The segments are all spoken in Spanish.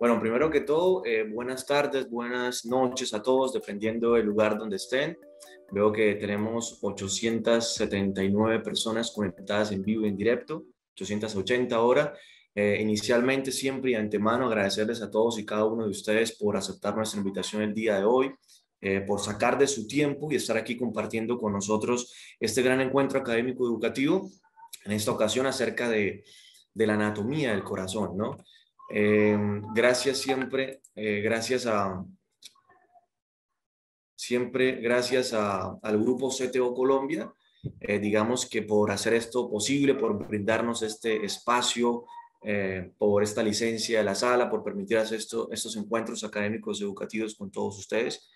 Bueno, primero que todo, buenas tardes, buenas noches a todos, dependiendo del lugar donde estén. Veo que tenemos 879 personas conectadas en vivo y en directo, 880 ahora. Inicialmente, siempre y de antemano, agradecerles a todos y cada uno de ustedes por aceptar nuestra invitación el día de hoy, por sacar de su tiempo y estar aquí compartiendo con nosotros este gran encuentro académico educativo, en esta ocasión acerca de la anatomía del corazón, ¿no? Gracias al Grupo CTO Colombia, digamos que por hacer esto posible, por brindarnos este espacio, por esta licencia de la sala, por permitir hacer estos encuentros académicos educativos con todos ustedes.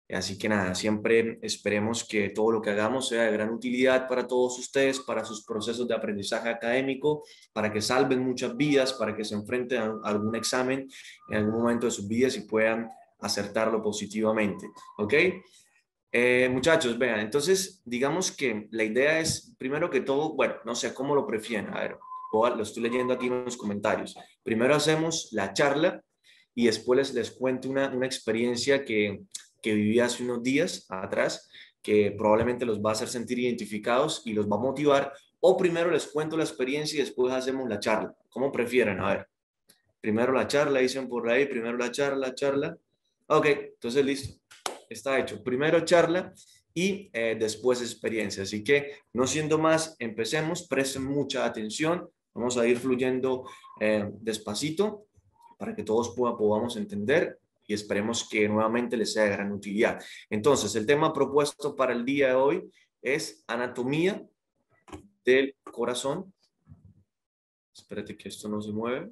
Así que nada, siempre esperemos que todo lo que hagamos sea de gran utilidad para todos ustedes, para sus procesos de aprendizaje académico, para que salven muchas vidas, para que se enfrenten a algún examen en algún momento de sus vidas y puedan acertarlo positivamente. ¿Ok? Muchachos, vean, entonces digamos que la idea es, primero que todo, bueno, no sé cómo lo prefieren, a ver, lo estoy leyendo aquí en los comentarios. Primero hacemos la charla y después les cuento una experiencia que viví hace unos días atrás, que probablemente los va a hacer sentir identificados y los va a motivar, o primero les cuento la experiencia y después hacemos la charla. ¿Cómo prefieren? A ver, primero la charla, dicen por ahí, primero la charla. Ok, entonces listo, está hecho. Primero charla y después experiencia. Así que, no siendo más, empecemos, presten mucha atención, vamos a ir fluyendo despacito para que todos podamos entender y esperemos que nuevamente les sea de gran utilidad. Entonces, el tema propuesto para el día de hoy es anatomía del corazón. Espérate que esto no se mueve.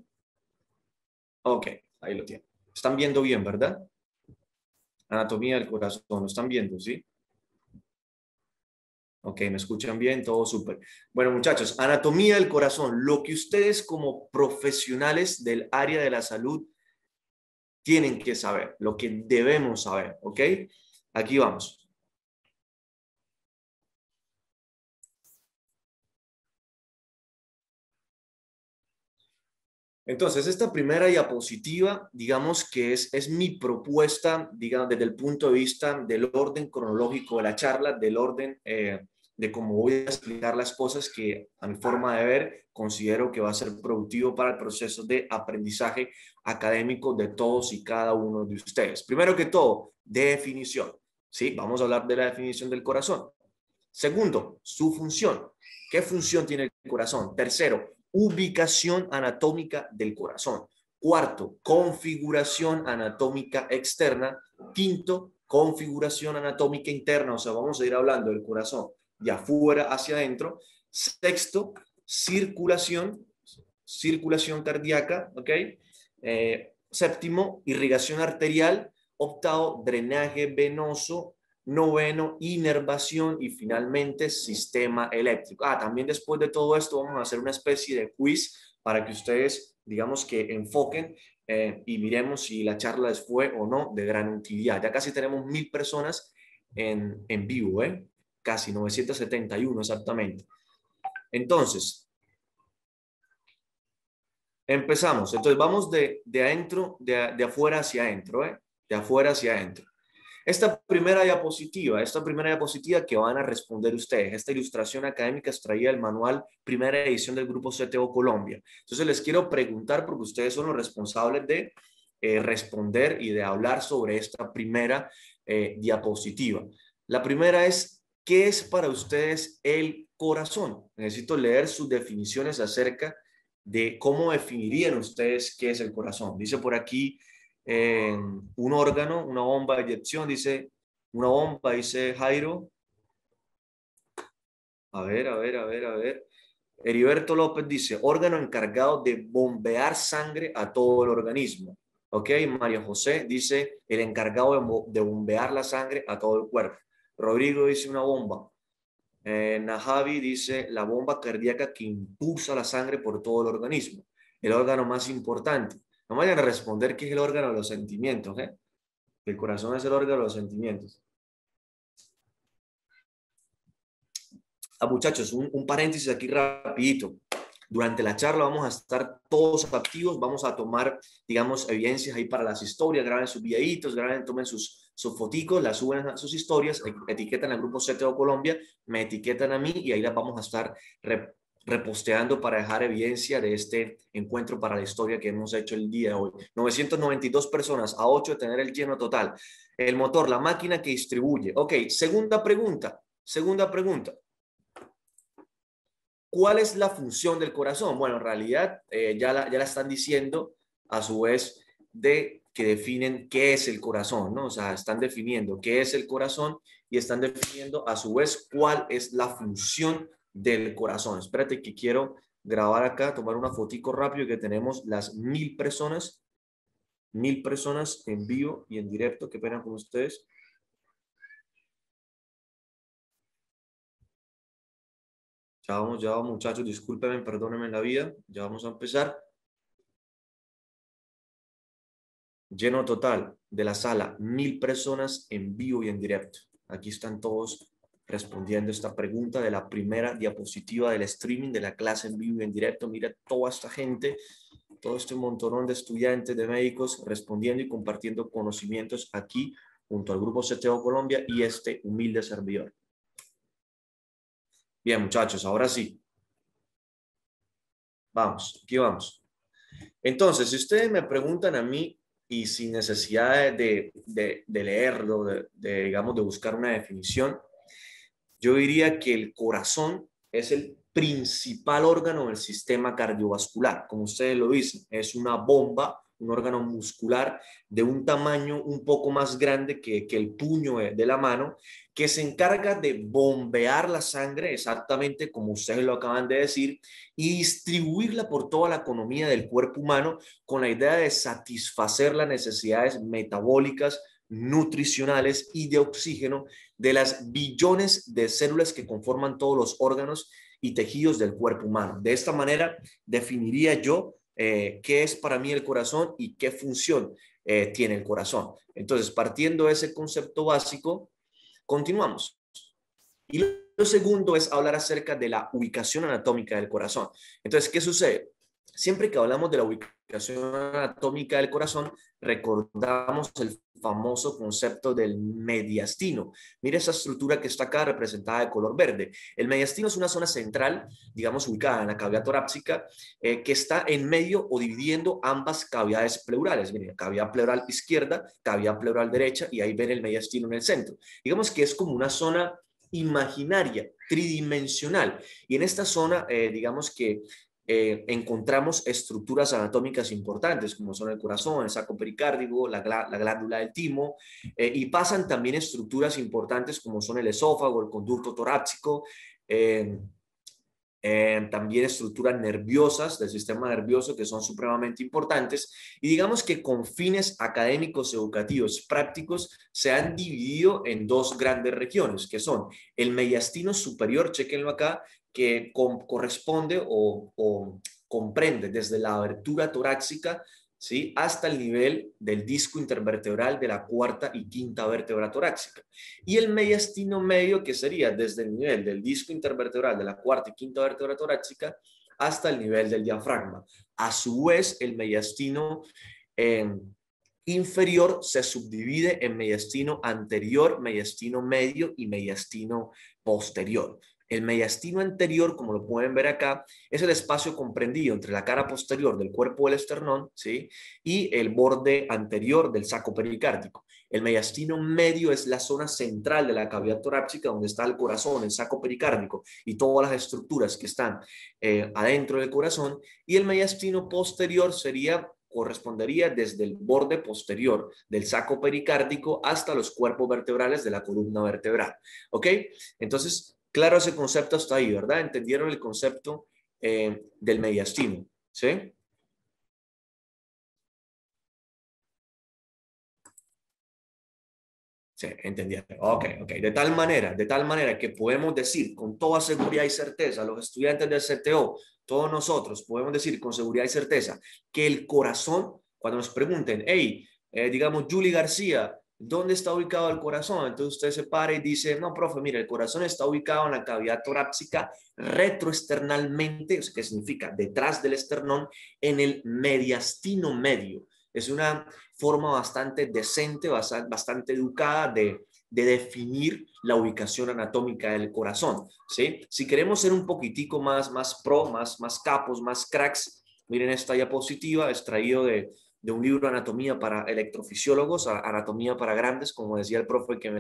Ok, ahí lo tienen. Están viendo bien, ¿verdad? Anatomía del corazón, ¿lo están viendo? ¿Sí? Ok, ¿me escuchan bien? Todo súper. Bueno, muchachos, anatomía del corazón, lo que ustedes como profesionales del área de la salud tienen que saber, lo que debemos saber, ¿ok? Aquí vamos. Entonces, esta primera diapositiva, digamos que es mi propuesta, digamos, desde el punto de vista del orden cronológico de la charla, del orden de cómo voy a explicar las cosas que a mi forma de ver considero que va a ser productivo para el proceso de aprendizaje académico de todos y cada uno de ustedes. Primero que todo, definición. ¿Sí? Vamos a hablar de la definición del corazón. Segundo, su función. ¿Qué función tiene el corazón? Tercero, ubicación anatómica del corazón. Cuarto, configuración anatómica externa. Quinto, configuración anatómica interna. O sea, vamos a ir hablando del corazón de afuera hacia adentro. Sexto, circulación cardíaca, ¿ok? Séptimo, irrigación arterial. Octavo, drenaje venoso. Noveno, inervación y finalmente sistema eléctrico. También después de todo esto vamos a hacer una especie de quiz para que ustedes, digamos que enfoquen y miremos si la charla les fue o no de gran utilidad. Ya casi tenemos 1000 personas en vivo, casi 971 exactamente. Entonces, empezamos. Entonces vamos de adentro, de afuera hacia adentro, de afuera hacia adentro. Esta primera diapositiva que van a responder ustedes, esta ilustración académica extraída del manual primera edición del Grupo CTO Colombia. Entonces les quiero preguntar, porque ustedes son los responsables de responder y de hablar sobre esta primera diapositiva. La primera es, ¿qué es para ustedes el corazón? Necesito leer sus definiciones acerca de cómo definirían ustedes qué es el corazón. Dice por aquí, un órgano, una bomba de inyección, dice, una bomba, dice Jairo. A ver. Heriberto López dice, órgano encargado de bombear sangre a todo el organismo. Ok, María José dice, el encargado de bombear la sangre a todo el cuerpo. Rodrigo dice una bomba. Najavi dice, la bomba cardíaca que impulsa la sangre por todo el organismo. El órgano más importante. No vayan a responder que es el órgano de los sentimientos, ¿eh? El corazón es el órgano de los sentimientos. Muchachos, un paréntesis aquí rapidito. Durante la charla vamos a estar todos activos, vamos a tomar, digamos, evidencias ahí para las historias, graben sus videitos, graben, tomen sus foticos, las suben a sus historias, etiquetan al grupo CTO Colombia, me etiquetan a mí y ahí las vamos a estar reposteando para dejar evidencia de este encuentro para la historia que hemos hecho el día de hoy. 992 personas, a 8 de tener el lleno total. El motor, la máquina que distribuye. Ok, segunda pregunta. ¿Cuál es la función del corazón? Bueno, en realidad ya la están diciendo a su vez de que definen qué es el corazón, ¿no? O sea, están definiendo qué es el corazón y están definiendo a su vez cuál es la función del corazón. Espérate que quiero grabar acá, tomar una fotico rápido que tenemos las 1000 personas en vivo y en directo. Qué pena con ustedes. Ya vamos, muchachos, discúlpenme, perdónenme la vida. Ya vamos a empezar. Lleno total de la sala, 1000 personas en vivo y en directo. Aquí están todos respondiendo esta pregunta de la primera diapositiva del streaming de la clase en vivo y en directo. Mira toda esta gente, todo este montonón de estudiantes, de médicos respondiendo y compartiendo conocimientos aquí junto al grupo CTO Colombia y este humilde servidor. Bien, muchachos, ahora sí. Vamos, aquí vamos. Entonces, si ustedes me preguntan a mí y sin necesidad de leerlo, digamos, de buscar una definición, yo diría que el corazón es el principal órgano del sistema cardiovascular. Como ustedes lo dicen, es una bomba, un órgano muscular de un tamaño un poco más grande que el puño de la mano, que se encarga de bombear la sangre, exactamente como ustedes lo acaban de decir, y distribuirla por toda la economía del cuerpo humano con la idea de satisfacer las necesidades metabólicas, nutricionales y de oxígeno de las billones de células que conforman todos los órganos y tejidos del cuerpo humano. De esta manera definiría yo qué es para mí el corazón y qué función tiene el corazón. Entonces, partiendo de ese concepto básico, continuamos. Y lo segundo es hablar acerca de la ubicación anatómica del corazón. Entonces, ¿qué sucede? Siempre que hablamos de la ubicación anatómica del corazón, recordamos el famoso concepto del mediastino. Mira esa estructura que está acá representada de color verde. El mediastino es una zona central, digamos, ubicada en la cavidad torácica, que está en medio o dividiendo ambas cavidades pleurales. Miren, cavidad pleural izquierda, cavidad pleural derecha, y ahí ven el mediastino en el centro. Digamos que es como una zona imaginaria, tridimensional. Y en esta zona, digamos que encontramos estructuras anatómicas importantes, como son el corazón, el saco pericárdico, la glándula del timo, y pasan también estructuras importantes como son el esófago, el conducto torácico, también estructuras nerviosas del sistema nervioso que son supremamente importantes, y digamos que con fines académicos, educativos, prácticos, se han dividido en dos grandes regiones, que son el mediastino superior, chequenlo acá, que corresponde o comprende desde la abertura torácica, ¿sí?, hasta el nivel del disco intervertebral de la cuarta y quinta vértebra torácica. Y el mediastino medio, que sería desde el nivel del disco intervertebral de la cuarta y quinta vértebra torácica hasta el nivel del diafragma. A su vez, el mediastino inferior se subdivide en mediastino anterior, mediastino medio y mediastino posterior. El mediastino anterior, como lo pueden ver acá, es el espacio comprendido entre la cara posterior del cuerpo del esternón, ¿sí?, y el borde anterior del saco pericárdico. El mediastino medio es la zona central de la cavidad torácica, donde está el corazón, el saco pericárdico y todas las estructuras que están adentro del corazón. Y el mediastino posterior correspondería desde el borde posterior del saco pericárdico hasta los cuerpos vertebrales de la columna vertebral. ¿Ok? Entonces, claro, ese concepto está ahí, ¿verdad? ¿Entendieron el concepto del mediastino? ¿Sí? Sí, entendieron. Ok. De tal manera que podemos decir con toda seguridad y certeza, los estudiantes del CTO, todos nosotros podemos decir con seguridad y certeza que el corazón, cuando nos pregunten, hey, digamos, Julie García, ¿Dónde está ubicado el corazón? Entonces usted se para y dice, no, profe, mire, el corazón está ubicado en la cavidad torácica retroesternalmente, ¿qué significa? Detrás del esternón, en el mediastino medio. Es una forma bastante decente, bastante educada de definir la ubicación anatómica del corazón, ¿sí? Si queremos ser un poquitico más pro, más capos, más cracks, miren esta diapositiva extraído de un libro de anatomía para electrofisiólogos, anatomía para grandes, como decía el profe que me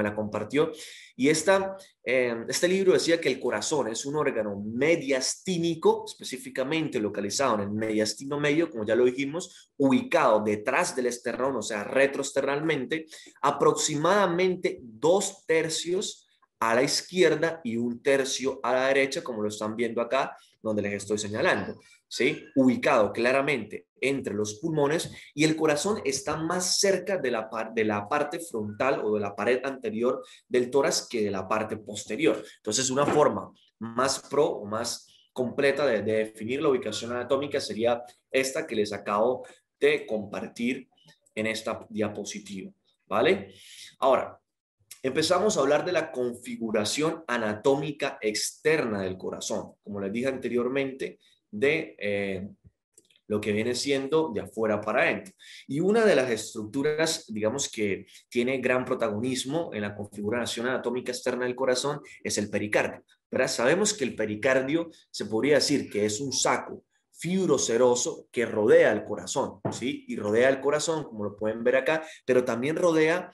la compartió. Y este libro decía que el corazón es un órgano mediastínico, específicamente localizado en el mediastino medio, como ya lo dijimos, ubicado detrás del esternón, o sea, retroesternalmente, aproximadamente 2/3 a la izquierda y 1/3 a la derecha, como lo están viendo acá, donde les estoy señalando. ¿Sí? Ubicado claramente entre los pulmones, y el corazón está más cerca de la parte frontal o de la pared anterior del tórax que de la parte posterior. Entonces, una forma más pro o más completa de definir la ubicación anatómica sería esta que les acabo de compartir en esta diapositiva, ¿vale? Ahora, empezamos a hablar de la configuración anatómica externa del corazón, como les dije anteriormente, de lo que viene siendo de afuera para adentro. Y una de las estructuras, digamos, que tiene gran protagonismo en la configuración anatómica externa del corazón es el pericardio, ¿verdad? Sabemos que el pericardio se podría decir que es un saco fibroceroso que rodea el corazón, ¿sí? Y rodea el corazón, como lo pueden ver acá, pero también rodea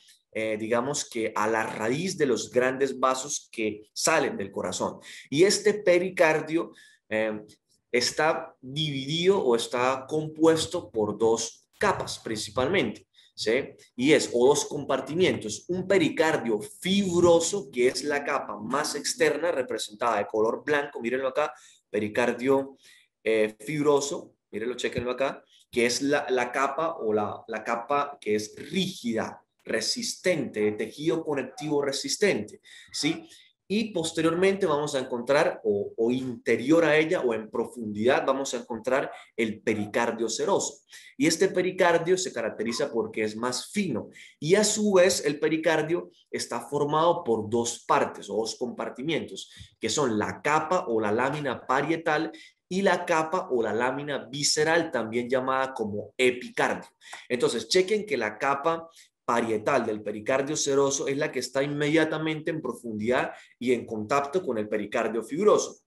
digamos que a la raíz de los grandes vasos que salen del corazón. Y este pericardio está dividido o está compuesto por dos capas principalmente, ¿sí? Y o dos compartimientos, un pericardio fibroso, que es la capa más externa, representada de color blanco, mírenlo acá, pericardio fibroso, mírenlo, chequenlo acá, que es la capa o la capa que es rígida, resistente, de tejido conectivo resistente, ¿sí? Y posteriormente vamos a encontrar, o interior a ella, o en profundidad, vamos a encontrar el pericardio seroso. Y este pericardio se caracteriza porque es más fino. Y a su vez, el pericardio está formado por dos partes o dos compartimientos, que son la capa o la lámina parietal y la capa o la lámina visceral, también llamada como epicardio. Entonces, chequen que la capa parietal del pericardio seroso es la que está inmediatamente en profundidad y en contacto con el pericardio fibroso.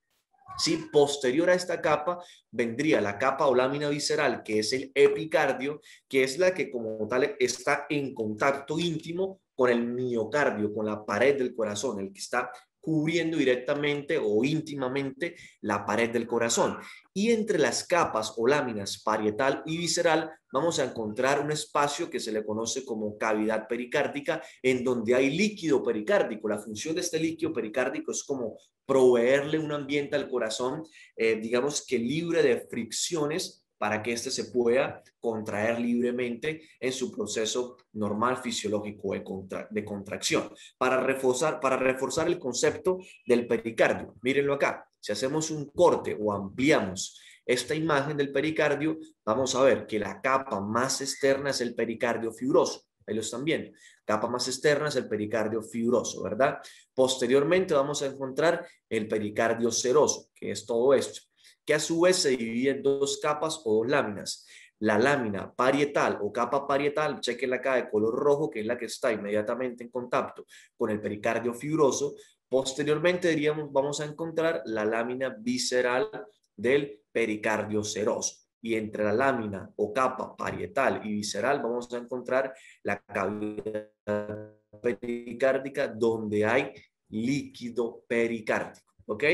Sí, posterior a esta capa vendría la capa o lámina visceral, que es el epicardio, que es la que como tal está en contacto íntimo con el miocardio, con la pared del corazón, el que está cubriendo directamente o íntimamente la pared del corazón. Y entre las capas o láminas parietal y visceral vamos a encontrar un espacio que se le conoce como cavidad pericárdica, en donde hay líquido pericárdico. La función de este líquido pericárdico es como proveerle un ambiente al corazón, digamos que libre de fricciones, para que éste se pueda contraer libremente en su proceso normal fisiológico de contracción. Para reforzar el concepto del pericardio, mírenlo acá, si hacemos un corte o ampliamos esta imagen del pericardio, vamos a ver que la capa más externa es el pericardio fibroso. Ahí lo están viendo. Capa más externa es el pericardio fibroso, ¿verdad? Posteriormente vamos a encontrar el pericardio seroso, que es todo esto, que a su vez se divide en dos capas o dos láminas. La lámina parietal o capa parietal, chequenla acá de color rojo, que es la que está inmediatamente en contacto con el pericardio fibroso. Posteriormente vamos a encontrar la lámina visceral del pericardio seroso. Y entre la lámina o capa parietal y visceral vamos a encontrar la cavidad pericárdica, donde hay líquido pericárdico. ¿Ok?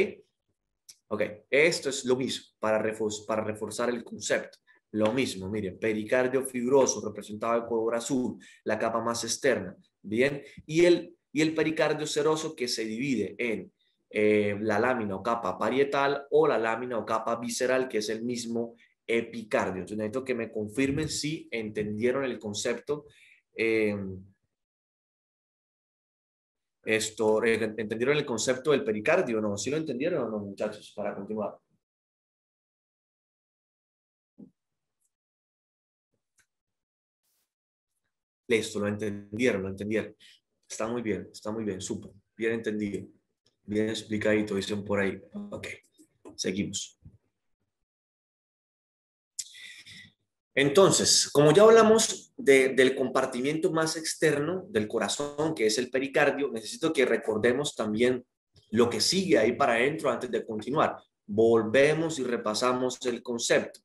Ok, esto es lo mismo para reforzar el concepto. Lo mismo, miren, pericardio fibroso representado de color azul, la capa más externa, ¿bien? Y el pericardio seroso, que se divide en la lámina o capa parietal o la lámina o capa visceral, que es el mismo epicardio. Entonces necesito que me confirmen si entendieron el concepto. ¿Entendieron el concepto del pericardio o no? ¿Sí lo entendieron o no, muchachos? Para continuar. Listo, lo entendieron, lo entendieron. Está muy bien, súper, bien entendido, bien explicadito, dicen por ahí. Ok, seguimos. Entonces, como ya hablamos del compartimiento más externo del corazón, que es el pericardio, necesito que recordemos también lo que sigue ahí para adentro antes de continuar. Volvemos y repasamos el concepto.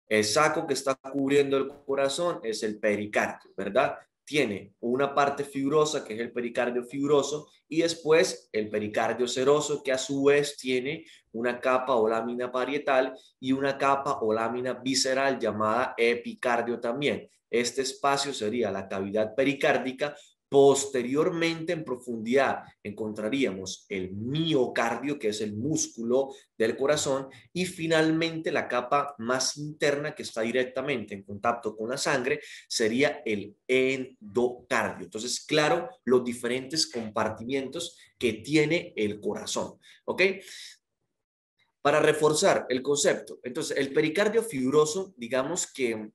El saco que está cubriendo el corazón es el pericardio, ¿verdad? Tiene una parte fibrosa que es el pericardio fibroso y después el pericardio seroso que a su vez tiene una capa o lámina parietal y una capa o lámina visceral llamada epicardio también. Este espacio sería la cavidad pericárdica. Posteriormente, en profundidad, encontraríamos el miocardio, que es el músculo del corazón, y finalmente la capa más interna que está directamente en contacto con la sangre sería el endocardio. Entonces, claro, los diferentes compartimientos que tiene el corazón. ¿Ok? Para reforzar el concepto, entonces el pericardio fibroso, digamos que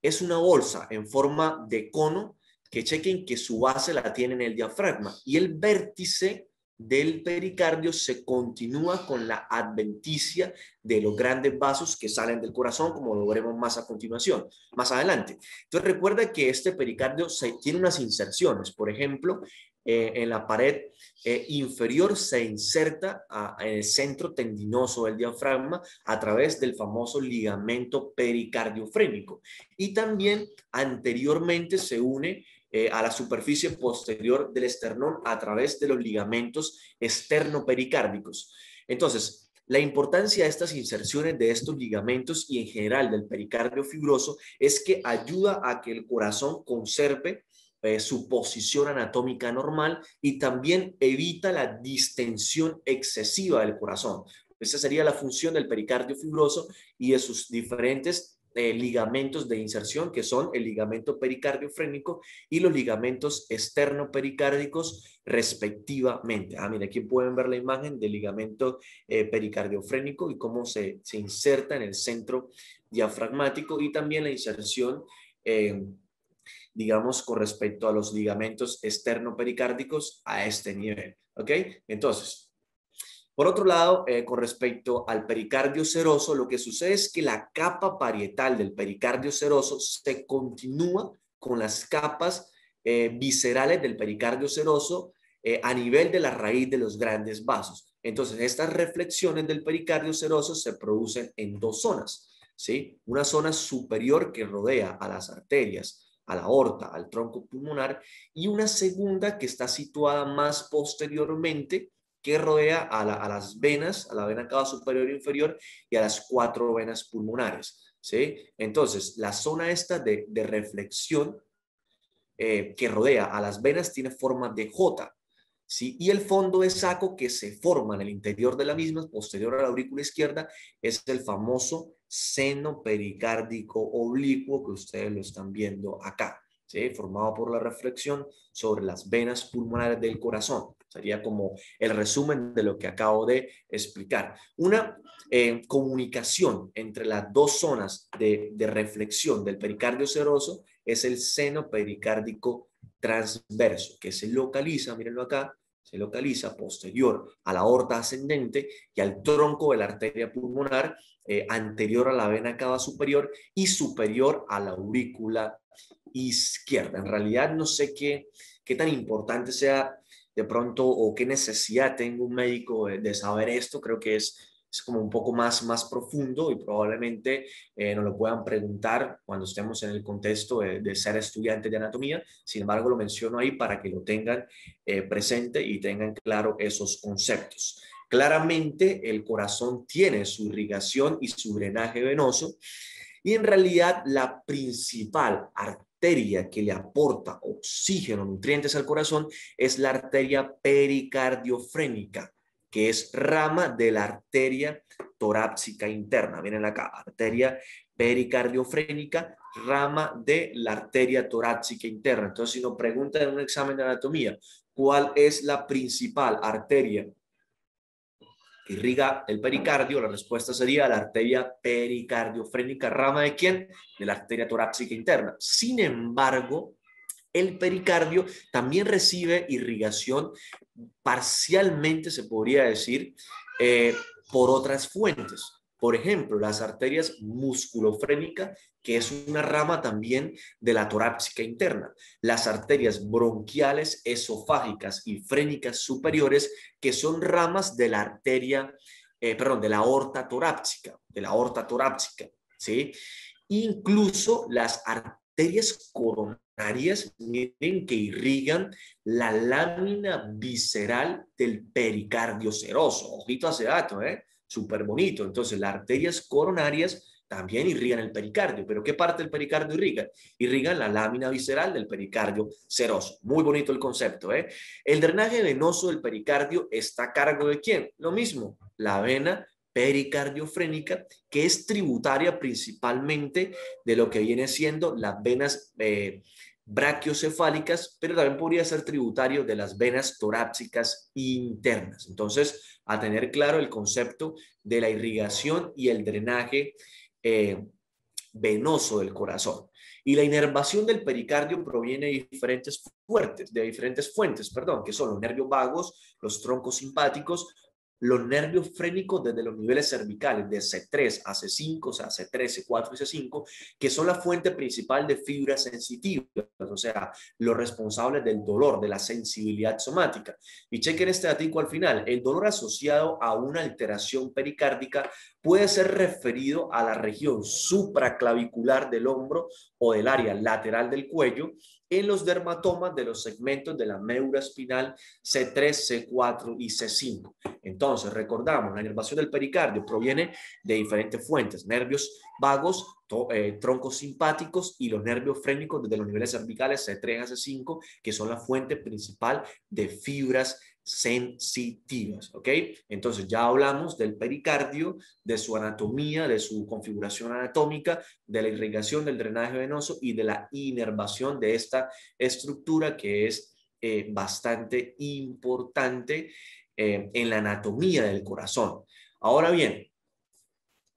es una bolsa en forma de cono que chequen que su base la tiene en el diafragma y el vértice del pericardio se continúa con la adventicia de los grandes vasos que salen del corazón, como lo veremos más a continuación, más adelante. Entonces recuerda que este pericardio tiene unas inserciones, por ejemplo, en la pared inferior se inserta en el centro tendinoso del diafragma a través del famoso ligamento pericardiofrénico y también anteriormente se une a la superficie posterior del esternón a través de los ligamentos esternopericárdicos. Entonces, la importancia de estas inserciones de estos ligamentos y en general del pericardio fibroso es que ayuda a que el corazón conserve su posición anatómica normal y también evita la distensión excesiva del corazón. Esa sería la función del pericardio fibroso y de sus diferentes ligamentos de inserción, que son el ligamento pericardiofrénico y los ligamentos esternopericárdicos respectivamente. Mira, aquí pueden ver la imagen del ligamento pericardiofrénico y cómo se inserta en el centro diafragmático y también la inserción digamos, con respecto a los ligamentos esternopericárdicos a este nivel. ¿Ok? Entonces, por otro lado, con respecto al pericardio seroso, lo que sucede es que la capa parietal del pericardio seroso se continúa con las capas viscerales del pericardio seroso a nivel de la raíz de los grandes vasos. Entonces, estas reflexiones del pericardio seroso se producen en dos zonas, ¿sí? Una zona superior que rodea a las arterias, a la aorta, al tronco pulmonar, y una segunda que está situada más posteriormente que rodea a las venas, a la vena cava superior e inferior y a las 4 venas pulmonares, ¿sí? Entonces, la zona esta de reflexión que rodea a las venas tiene forma de J, ¿sí? Y el fondo de saco que se forma en el interior de la misma, posterior a la aurícula izquierda, es el famoso seno pericárdico oblicuo que ustedes lo están viendo acá, ¿sí? Formado por la reflexión sobre las venas pulmonares del corazón. Sería como el resumen de lo que acabo de explicar. Una comunicación entre las dos zonas de reflexión del pericardio seroso es el seno pericárdico transverso, que se localiza, mírenlo acá, se localiza posterior a la aorta ascendente y al tronco de la arteria pulmonar, anterior a la vena cava superior y superior a la aurícula izquierda. En realidad no sé qué tan importante sea de pronto o qué necesidad tenga un médico de saber esto. Creo que es como un poco más profundo y probablemente nos lo puedan preguntar cuando estemos en el contexto de ser estudiantes de anatomía. Sin embargo, lo menciono ahí para que lo tengan presente y tengan claro esos conceptos. Claramente, el corazón tiene su irrigación y su drenaje venoso y en realidad la principal arteria que le aporta oxígeno, nutrientes al corazón, es la arteria pericardiofrénica, que es rama de la arteria torácica interna. Miren acá, arteria pericardiofrénica, rama de la arteria torácica interna. Entonces, si nos preguntan en un examen de anatomía, ¿cuál es la principal arteria que irriga el pericardio? La respuesta sería la arteria pericardiofrénica, rama de quién? De la arteria torácica interna. Sin embargo, El pericardio también recibe irrigación parcialmente, se podría decir, por otras fuentes. Por ejemplo, las arterias musculofrénicas, que es una rama también de la torácica interna. Las arterias bronquiales, esofágicas y frénicas superiores, que son ramas de la arteria, de la aorta torácica, ¿sí? Incluso las arterias coronarias, miren que irrigan la lámina visceral del pericardio seroso. Ojito a ese dato, súper bonito. Entonces, las arterias coronarias también irrigan el pericardio. ¿Pero qué parte del pericardio irrigan? Irrigan la lámina visceral del pericardio seroso. Muy bonito el concepto, ¿eh? El drenaje venoso del pericardio está a cargo ¿de quién? Lo mismo, la vena pericardiofrénica, que es tributaria principalmente de lo que viene siendo las venas brachiocefálicas, pero también podría ser tributario de las venas torácicas internas. Entonces, a tener claro el concepto de la irrigación y el drenaje venoso del corazón. Y la inervación del pericardio proviene de diferentes fuentes, que son los nervios vagos, los troncos simpáticos, los nervios frénicos desde los niveles cervicales de C3 a C5, o sea, C3, C4 y C5, que son la fuente principal de fibras sensitivas, o sea, los responsables del dolor, de la sensibilidad somática. Y chequen este dato al final, el dolor asociado a una alteración pericárdica puede ser referido a la región supraclavicular del hombro o del área lateral del cuello en los dermatomas de los segmentos de la médula espinal C3, C4 y C5. Entonces, recordamos, la inervación del pericardio proviene de diferentes fuentes, nervios vagos, troncos simpáticos y los nervios frénicos desde los niveles cervicales C3 a C5, que son la fuente principal de fibras sensitivas, ¿ok? Entonces ya hablamos del pericardio, de su anatomía, de su configuración anatómica, de la irrigación, del drenaje venoso y de la inervación de esta estructura que es bastante importante en la anatomía del corazón. Ahora bien,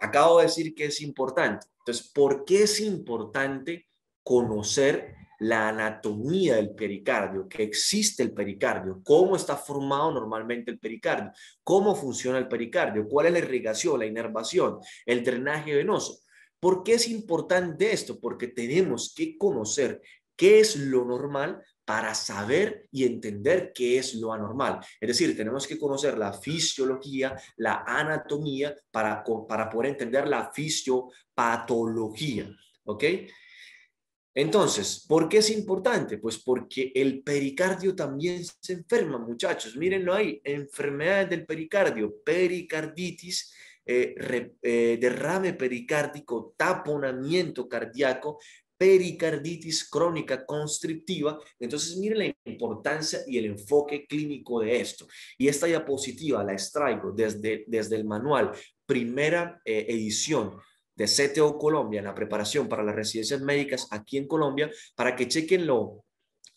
acabo de decir que es importante. Entonces, ¿por qué es importante conocer la anatomía del pericardio? ¿Qué existe el pericardio? ¿Cómo está formado normalmente el pericardio? ¿Cómo funciona el pericardio? ¿Cuál es la irrigación, la inervación, el drenaje venoso? ¿Por qué es importante esto? Porque tenemos que conocer qué es lo normal para saber y entender qué es lo anormal. Es decir, tenemos que conocer la fisiología, la anatomía para poder entender la fisiopatología. ¿Ok? Entonces, ¿por qué es importante? Pues porque el pericardio también se enferma, muchachos. Mírenlo ahí, enfermedades del pericardio, pericarditis, derrame pericárdico, taponamiento cardíaco, pericarditis crónica constrictiva. Entonces, miren la importancia y el enfoque clínico de esto. Y esta diapositiva la extraigo desde el manual, primera edición de CTO Colombia en la preparación para las residencias médicas aquí en Colombia, para que chequen lo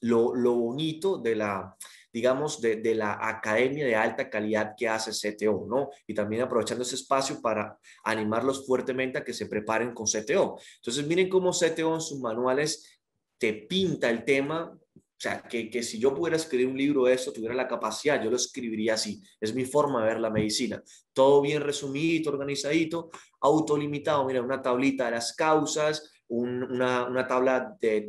bonito de la, digamos, de la academia de alta calidad que hace CTO, ¿no? Y también aprovechando ese espacio para animarlos fuertemente a que se preparen con CTO. Entonces, miren cómo CTO en sus manuales te pinta el tema. O sea, que si yo pudiera escribir un libro de esto, tuviera la capacidad, yo lo escribiría así. Es mi forma de ver la medicina. Todo bien resumidito, organizadito, autolimitado. Mira, una tablita de las causas, una tabla de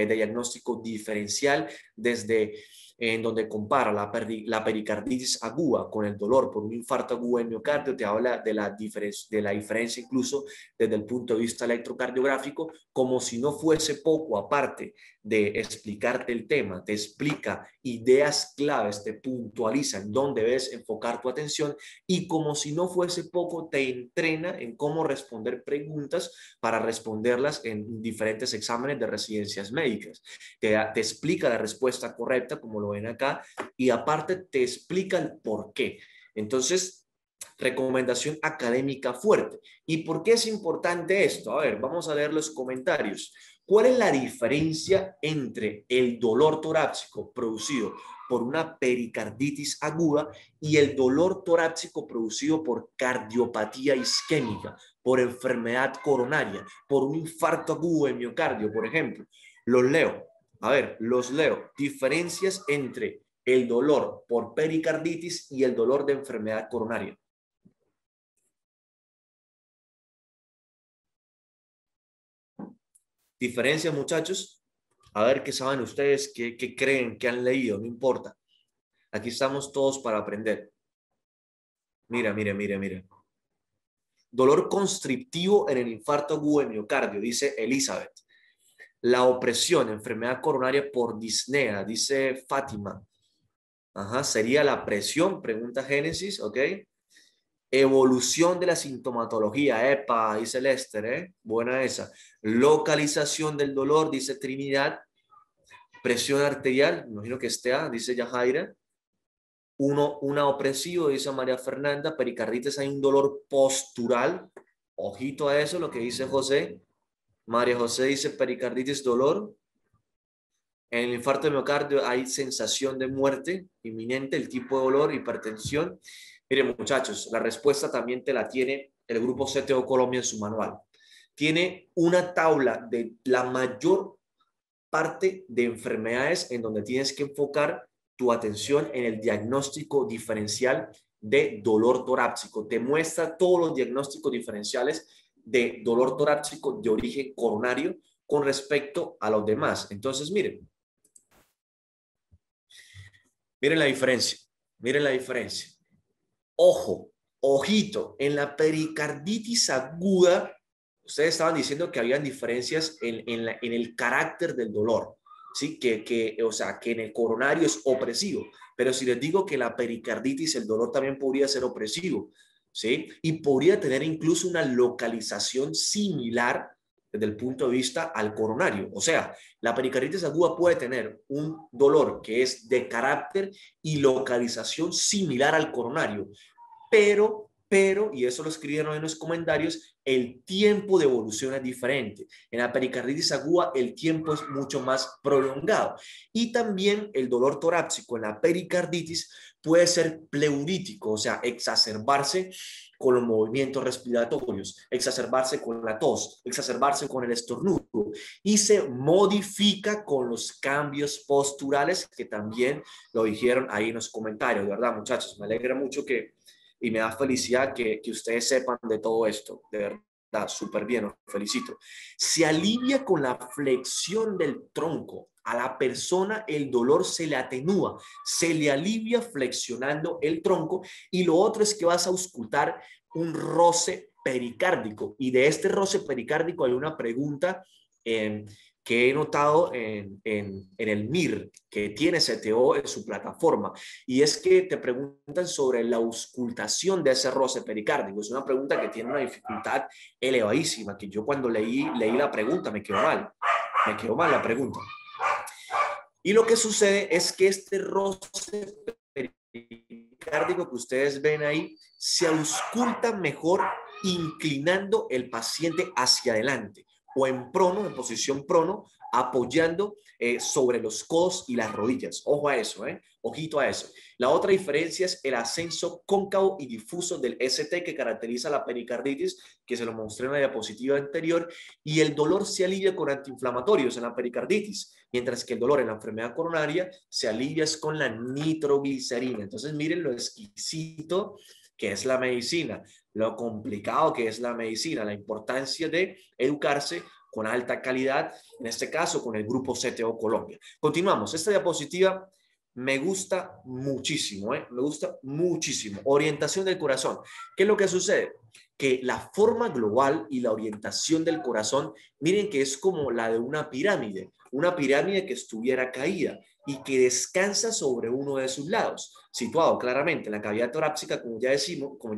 diagnóstico diferencial desde en donde compara la pericarditis aguda con el dolor por un infarto agudo del miocardio, te habla de la diferencia incluso desde el punto de vista electrocardiográfico, como si no fuese poco, aparte de explicarte el tema, te explica ideas claves, te puntualiza en dónde debes enfocar tu atención y como si no fuese poco, te entrena en cómo responder preguntas para responderlas en diferentes exámenes de residencias médicas. Te explica la respuesta correcta, como lo ven acá, y aparte te explica el por qué. Entonces, recomendación académica fuerte. ¿Y por qué es importante esto? A ver, vamos a leer los comentarios. ¿Cuál es la diferencia entre el dolor torácico producido por una pericarditis aguda y el dolor torácico producido por cardiopatía isquémica, por enfermedad coronaria, por un infarto agudo de miocardio, por ejemplo? Los leo. A ver, los leo. Diferencias entre el dolor por pericarditis y el dolor de enfermedad coronaria. Diferencias, muchachos. A ver qué saben ustedes, qué creen, qué han leído, no importa. Aquí estamos todos para aprender. Mira, mira, mira, mira. Dolor constrictivo en el infarto agudo de miocardio, dice Elizabeth. La opresión, enfermedad coronaria por disnea, dice Fátima. Ajá, sería la presión, pregunta Génesis, ¿ok? Evolución de la sintomatología, epa, dice Lester, ¿eh? Buena esa. Localización del dolor, dice Trinidad. Presión arterial, imagino que esté A, dice Yajaira. Una opresivo, dice María Fernanda. Pericarditis, hay un dolor postural. Ojito a eso, lo que dice José. María José dice pericarditis, dolor. En el infarto de miocardio hay sensación de muerte inminente, el tipo de dolor, hipertensión. Miren, muchachos, la respuesta también te la tiene el grupo CTO Colombia en su manual. Tiene una tabla de la mayor parte de enfermedades en donde tienes que enfocar tu atención en el diagnóstico diferencial de dolor torácico. Te muestra todos los diagnósticos diferenciales de dolor torácico de origen coronario con respecto a los demás. Entonces, miren la diferencia. Miren la diferencia. Ojo, ojito, en la pericarditis aguda, ustedes estaban diciendo que habían diferencias en el carácter del dolor, ¿sí? O sea, que en el coronario es opresivo, pero si les digo que la pericarditis, el dolor también podría ser opresivo, ¿sí? Y podría tener incluso una localización similar desde el punto de vista al coronario. O sea, la pericarditis aguda puede tener un dolor que es de carácter y localización similar al coronario, pero, y eso lo escribieron en los comentarios, el tiempo de evolución es diferente. En la pericarditis aguda el tiempo es mucho más prolongado. Y también el dolor torácico en la pericarditis puede ser pleurítico, o sea, exacerbarse con los movimientos respiratorios, exacerbarse con la tos, exacerbarse con el estornudo y se modifica con los cambios posturales que también lo dijeron ahí en los comentarios, de verdad, muchachos, me alegra mucho y me da felicidad que ustedes sepan de todo esto, de verdad, súper bien, os felicito. Se alivia con la flexión del tronco. A la persona el dolor se le atenúa, se le alivia flexionando el tronco y lo otro es que vas a auscultar un roce pericárdico y de este roce pericárdico hay una pregunta que he notado en el MIR, que tiene CTO en su plataforma, y es que te preguntan sobre la auscultación de ese roce pericárdico. Es una pregunta que tiene una dificultad elevadísima, que yo cuando leí la pregunta me quedó mal la pregunta. Y lo que sucede es que este roce pericárdico que ustedes ven ahí se ausculta mejor inclinando el paciente hacia adelante o en prono, en posición prono, apoyando sobre los codos y las rodillas. Ojo a eso, ojito a eso. La otra diferencia es el ascenso cóncavo y difuso del ST que caracteriza la pericarditis, que se lo mostré en la diapositiva anterior, y el dolor se alivia con antiinflamatorios en la pericarditis, mientras que el dolor en la enfermedad coronaria se alivia con la nitroglicerina. Entonces miren lo exquisito que es la medicina, lo complicado que es la medicina, la importancia de educarse con alta calidad, en este caso con el grupo CTO Colombia. Continuamos. Esta diapositiva me gusta muchísimo, me gusta muchísimo. Orientación del corazón. ¿Qué es lo que sucede? Que la forma global y la orientación del corazón, miren que es como la de una pirámide que estuviera caída y que descansa sobre uno de sus lados, situado claramente en la cavidad torácica, como ya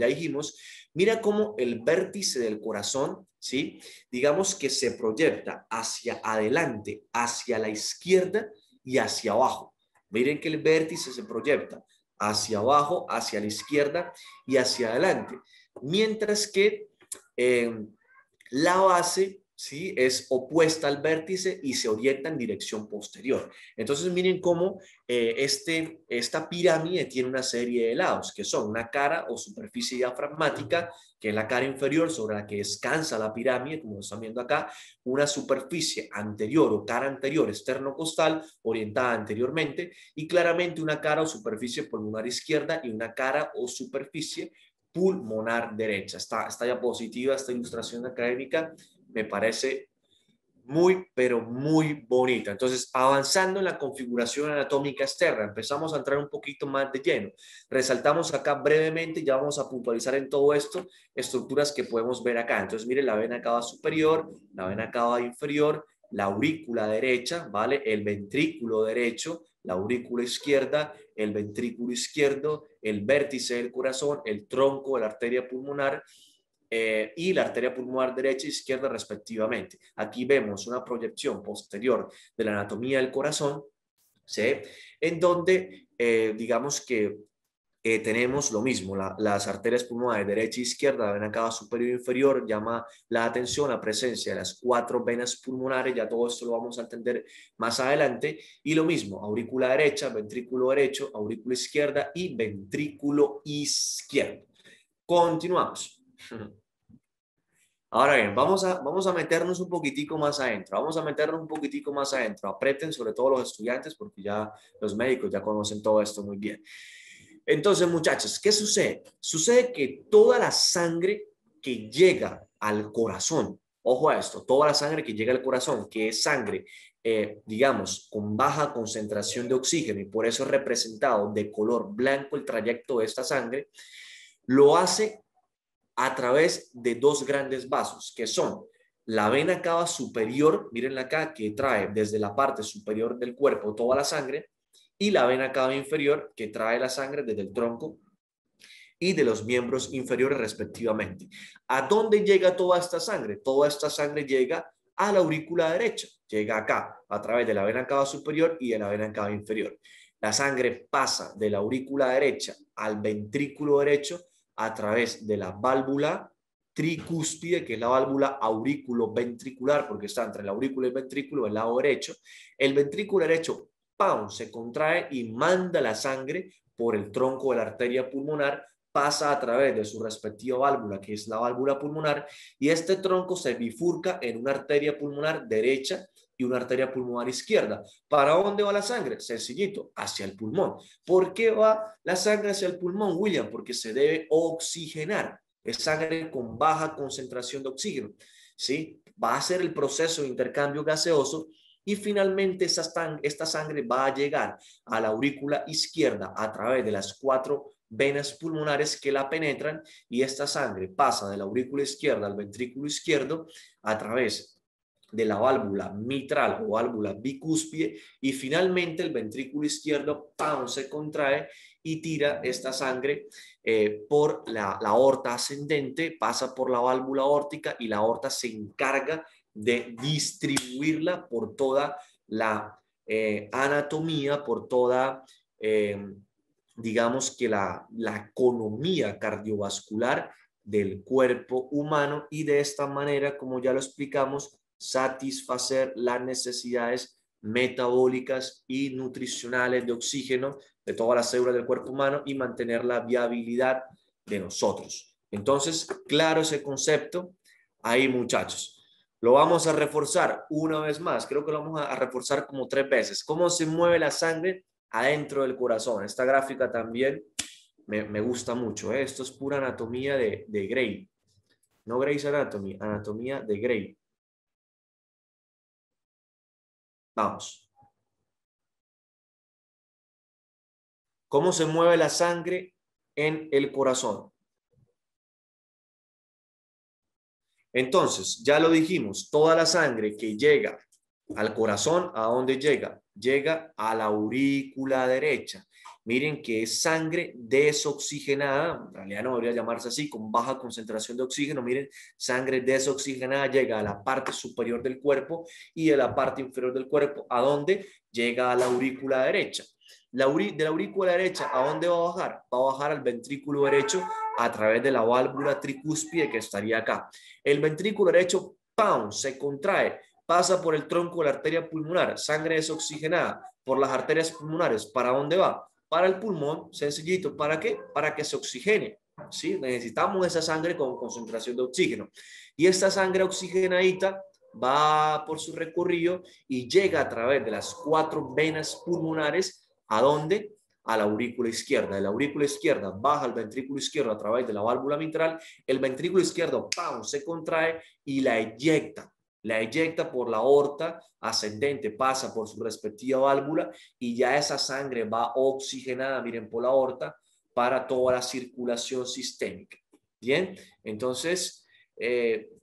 dijimos, mira cómo el vértice del corazón, ¿sí? Digamos que se proyecta hacia adelante, hacia la izquierda y hacia abajo. Miren que el vértice se proyecta hacia abajo, hacia la izquierda y hacia adelante. Mientras que la base ¿sí? Es opuesta al vértice y se orienta en dirección posterior. Entonces miren cómo esta pirámide tiene una serie de lados, que son una cara o superficie diafragmática, que es la cara inferior sobre la que descansa la pirámide, como están viendo acá, una superficie anterior o cara anterior esternocostal, orientada anteriormente, y claramente una cara o superficie pulmonar izquierda y una cara o superficie pulmonar derecha. Esta diapositiva, esta ilustración académica, me parece muy, pero muy bonita. Entonces, avanzando en la configuración anatómica externa, empezamos a entrar un poquito más de lleno. Resaltamos acá brevemente, ya vamos a puntualizar en todo esto, estructuras que podemos ver acá. Entonces, miren la vena cava superior, la vena cava inferior, la aurícula derecha, ¿vale? El ventrículo derecho, la aurícula izquierda, el ventrículo izquierdo, el vértice del corazón, el tronco de la arteria pulmonar, y la arteria pulmonar derecha e izquierda respectivamente. Aquí vemos una proyección posterior de la anatomía del corazón, ¿sí? En donde digamos que tenemos lo mismo, las arterias pulmonares derecha e izquierda, la vena cava superior e inferior, llama la atención la presencia de las 4 venas pulmonares, ya todo esto lo vamos a entender más adelante, y lo mismo, aurícula derecha, ventrículo derecho, aurícula izquierda y ventrículo izquierdo. Continuamos. Ahora bien, vamos a meternos un poquitico más adentro, vamos a meternos un poquitico más adentro, aprieten sobre todo los estudiantes porque ya los médicos ya conocen todo esto muy bien. Entonces, muchachos, ¿qué sucede? Sucede que toda la sangre que llega al corazón, ojo a esto, toda la sangre que llega al corazón, que es sangre, digamos, con baja concentración de oxígeno y por eso es representado de color blanco el trayecto de esta sangre, lo hace a través de 2 grandes vasos, que son la vena cava superior, mírenla acá, que trae desde la parte superior del cuerpo toda la sangre, y la vena cava inferior, que trae la sangre desde el tronco y de los miembros inferiores respectivamente. ¿A dónde llega toda esta sangre? Toda esta sangre llega a la aurícula derecha, llega acá, a través de la vena cava superior y de la vena cava inferior. La sangre pasa de la aurícula derecha al ventrículo derecho a través de la válvula tricúspide, que es la válvula aurículo-ventricular, porque está entre la aurícula y el ventrículo del lado derecho. El ventrículo derecho, ¡pam!, se contrae y manda la sangre por el tronco de la arteria pulmonar, pasa a través de su respectiva válvula, que es la válvula pulmonar, y este tronco se bifurca en una arteria pulmonar derecha y una arteria pulmonar izquierda. ¿Para dónde va la sangre? Sencillito, hacia el pulmón. ¿Por qué va la sangre hacia el pulmón, William? Porque se debe oxigenar. Es sangre con baja concentración de oxígeno, ¿sí? Va a ser el proceso de intercambio gaseoso y finalmente esta sangre va a llegar a la aurícula izquierda a través de las 4 venas pulmonares que la penetran, y esta sangre pasa de la aurícula izquierda al ventrículo izquierdo a través de la válvula mitral o válvula bicúspide, y finalmente el ventrículo izquierdo, ¡pam!, se contrae y tira esta sangre por la aorta ascendente, pasa por la válvula aórtica y la aorta se encarga de distribuirla por toda la anatomía, por toda, digamos que la economía cardiovascular del cuerpo humano, y de esta manera, como ya lo explicamos, satisfacer las necesidades metabólicas y nutricionales de oxígeno de todas las células del cuerpo humano y mantener la viabilidad de nosotros. Entonces, claro ese concepto ahí, muchachos. Lo vamos a reforzar una vez más. Creo que lo vamos a reforzar como 3 veces. ¿Cómo se mueve la sangre adentro del corazón? Esta gráfica también me gusta mucho, ¿eh? Esto es pura anatomía de Gray. No Grey's Anatomy, anatomía de Gray. Vamos. ¿Cómo se mueve la sangre en el corazón? Entonces, ya lo dijimos, toda la sangre que llega al corazón, ¿a dónde llega? Llega a la aurícula derecha. Miren que es sangre desoxigenada, en realidad no debería llamarse así, con baja concentración de oxígeno. Miren, sangre desoxigenada llega a la parte superior del cuerpo y a la parte inferior del cuerpo. ¿A dónde? Llega a la aurícula derecha. De la aurícula derecha, ¿a dónde va a bajar? Va a bajar al ventrículo derecho a través de la válvula tricúspide que estaría acá. El ventrículo derecho ¡pam!, se contrae, pasa por el tronco de la arteria pulmonar, sangre desoxigenada por las arterias pulmonares. ¿Para dónde va? Para el pulmón, sencillito. ¿Para qué? Para que se oxigene. ¿Sí? Necesitamos esa sangre con concentración de oxígeno. Y esta sangre oxigenadita va por su recorrido y llega a través de las 4 venas pulmonares. ¿A dónde? A la aurícula izquierda. De la aurícula izquierda baja al ventrículo izquierdo a través de la válvula mitral. El ventrículo izquierdo, ¡pam!, se contrae y la eyecta por la aorta ascendente, pasa por su respectiva válvula y ya esa sangre va oxigenada, miren, por la aorta para toda la circulación sistémica. Bien, entonces,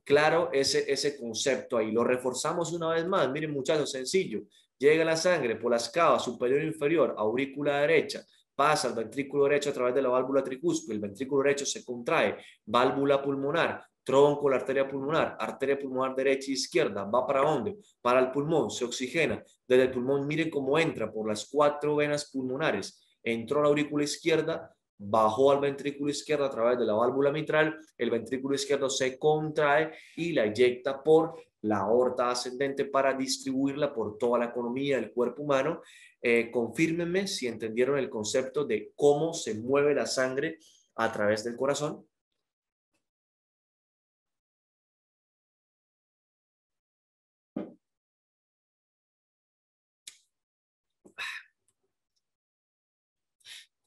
claro, ese concepto ahí lo reforzamos una vez más. Miren, muchachos, sencillo. Llega la sangre por las cavas superior e inferior, aurícula derecha, pasa al ventrículo derecho a través de la válvula tricúspide, el ventrículo derecho se contrae, válvula pulmonar, tronco, la arteria pulmonar derecha e izquierda, va para dónde? Para el pulmón, se oxigena. Desde el pulmón, miren cómo entra por las 4 venas pulmonares, entró a la aurícula izquierda, bajó al ventrículo izquierdo a través de la válvula mitral, el ventrículo izquierdo se contrae y la eyecta por la aorta ascendente para distribuirla por toda la economía del cuerpo humano. Confírmenme si entendieron el concepto de cómo se mueve la sangre a través del corazón.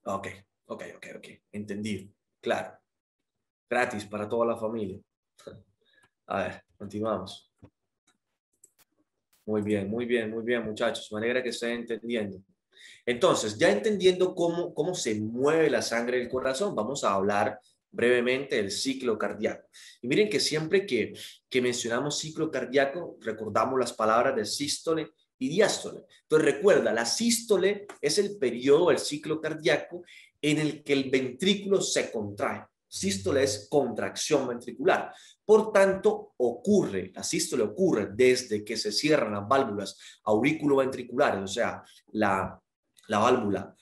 Ok, entendido, claro, gratis para toda la familia. A ver, continuamos. Muy bien, muchachos. Me alegra que estén entendiendo. Entonces, ya entendiendo cómo se mueve la sangre del corazón, vamos a hablar brevemente del ciclo cardíaco. Y miren que siempre que mencionamos ciclo cardíaco, recordamos las palabras de sístole y diástole. Entonces, recuerda, la sístole es el periodo del ciclo cardíaco en el que el ventrículo se contrae. Sístole es contracción ventricular. Por tanto, la sístole ocurre desde que se cierran las válvulas auriculoventriculares, o sea, la válvula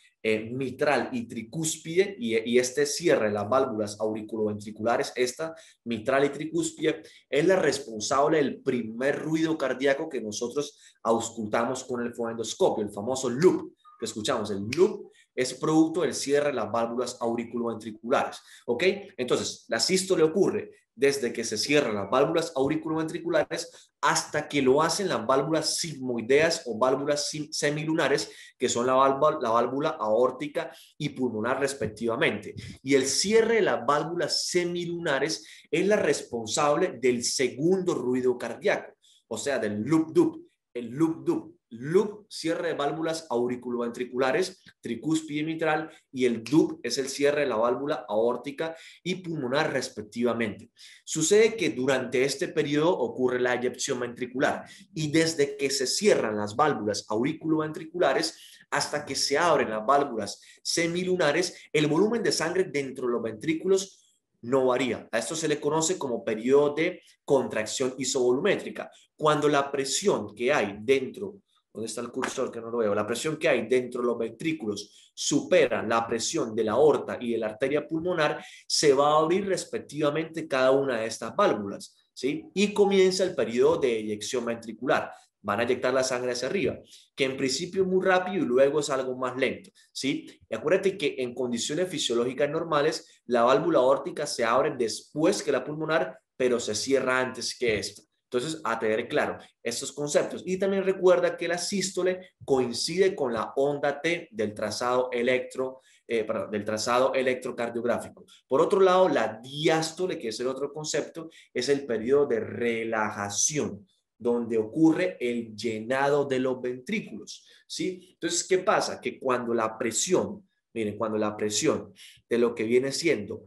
mitral y tricúspide, y este cierre de las válvulas auriculoventriculares, esta mitral y tricúspide, es la responsable del primer ruido cardíaco que nosotros auscultamos con el fonendoscopio, el famoso loop que escuchamos. El loop es producto del cierre de las válvulas auriculoventriculares. ¿Ok? Entonces, la sístole ocurre desde que se cierran las válvulas auriculoventriculares hasta que lo hacen las válvulas sigmoideas o válvulas semilunares, que son la válvula aórtica y pulmonar respectivamente. Y el cierre de las válvulas semilunares es la responsable del segundo ruido cardíaco, o sea, del loop-dub. El loop-dub. Loop, cierre de válvulas auriculoventriculares, tricúspide y mitral, y el dub es el cierre de la válvula aórtica y pulmonar respectivamente. Sucede que durante este periodo ocurre la eyección ventricular y desde que se cierran las válvulas auriculoventriculares hasta que se abren las válvulas semilunares, el volumen de sangre dentro de los ventrículos no varía. A esto se le conoce como periodo de contracción isovolumétrica. Cuando la presión que hay dentro, ¿dónde está el cursor que no lo veo? La presión que hay dentro de los ventrículos supera la presión de la aorta y de la arteria pulmonar, se va a abrir respectivamente cada una de estas válvulas, ¿sí? Y comienza el periodo de eyección ventricular. Van a eyectar la sangre hacia arriba, que en principio es muy rápido y luego es algo más lento, ¿sí? Y acuérdate que en condiciones fisiológicas normales, la válvula aórtica se abre después que la pulmonar, pero se cierra antes que esta. Entonces, a tener claro estos conceptos. Y también recuerda que la sístole coincide con la onda T del trazado del trazado electrocardiográfico. Por otro lado, la diástole, que es el otro concepto, es el periodo de relajación, donde ocurre el llenado de los ventrículos, ¿sí? Entonces, ¿qué pasa? Que cuando la presión, miren, cuando la presión de lo que viene siendo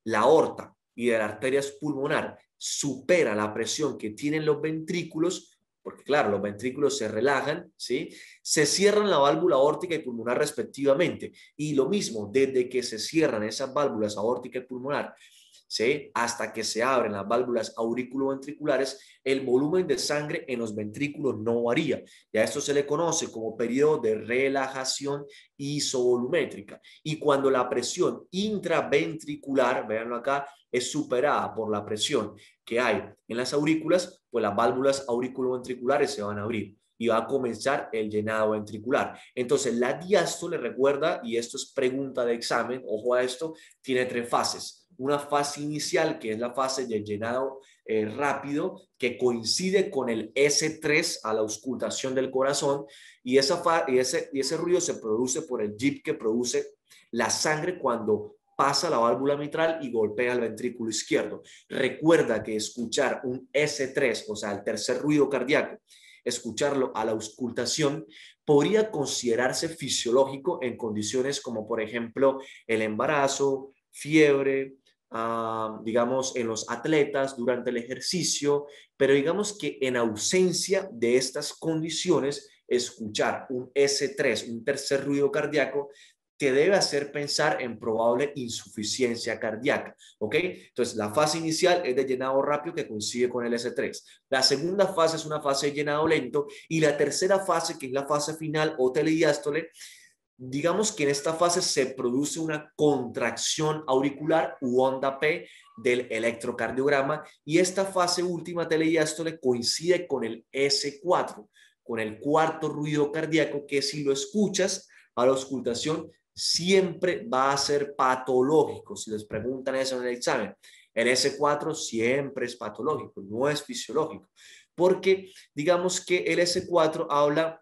la aorta y de la arteria pulmonar supera la presión que tienen los ventrículos, porque claro, los ventrículos se relajan, ¿sí? Se cierran la válvula aórtica y pulmonar respectivamente. Y lo mismo, desde que se cierran esas válvulas aórtica y pulmonar, ¿sí? Hasta que se abren las válvulas auriculoventriculares, el volumen de sangre en los ventrículos no varía. Y a esto se le conoce como periodo de relajación isovolumétrica. Y cuando la presión intraventricular, véanlo acá, es superada por la presión que hay en las aurículas, pues las válvulas auriculoventriculares se van a abrir y va a comenzar el llenado ventricular. Entonces, la diástole, recuerda, y esto es pregunta de examen, ojo a esto, tiene 3 fases. Una fase inicial, que es la fase del llenado rápido, que coincide con el S3 a la auscultación del corazón, y ese ruido se produce por el jip que produce la sangre cuando pasa la válvula mitral y golpea el ventrículo izquierdo. Recuerda que escuchar un S3, o sea, el tercer ruido cardíaco, escucharlo a la auscultación, podría considerarse fisiológico en condiciones como, por ejemplo, el embarazo, fiebre, digamos, en los atletas durante el ejercicio, pero digamos que en ausencia de estas condiciones, escuchar un S3, un tercer ruido cardíaco, te debe hacer pensar en probable insuficiencia cardíaca, ¿ok? Entonces, la fase inicial es de llenado rápido que coincide con el S3. La segunda fase es una fase de llenado lento y la tercera fase, que es la fase final o telediástole, digamos que en esta fase se produce una contracción auricular u onda P del electrocardiograma y esta fase última telediástole coincide con el S4, con el cuarto ruido cardíaco que si lo escuchas a la auscultación siempre va a ser patológico. Si les preguntan eso en el examen, el S4 siempre es patológico, no es fisiológico, porque digamos que el S4 habla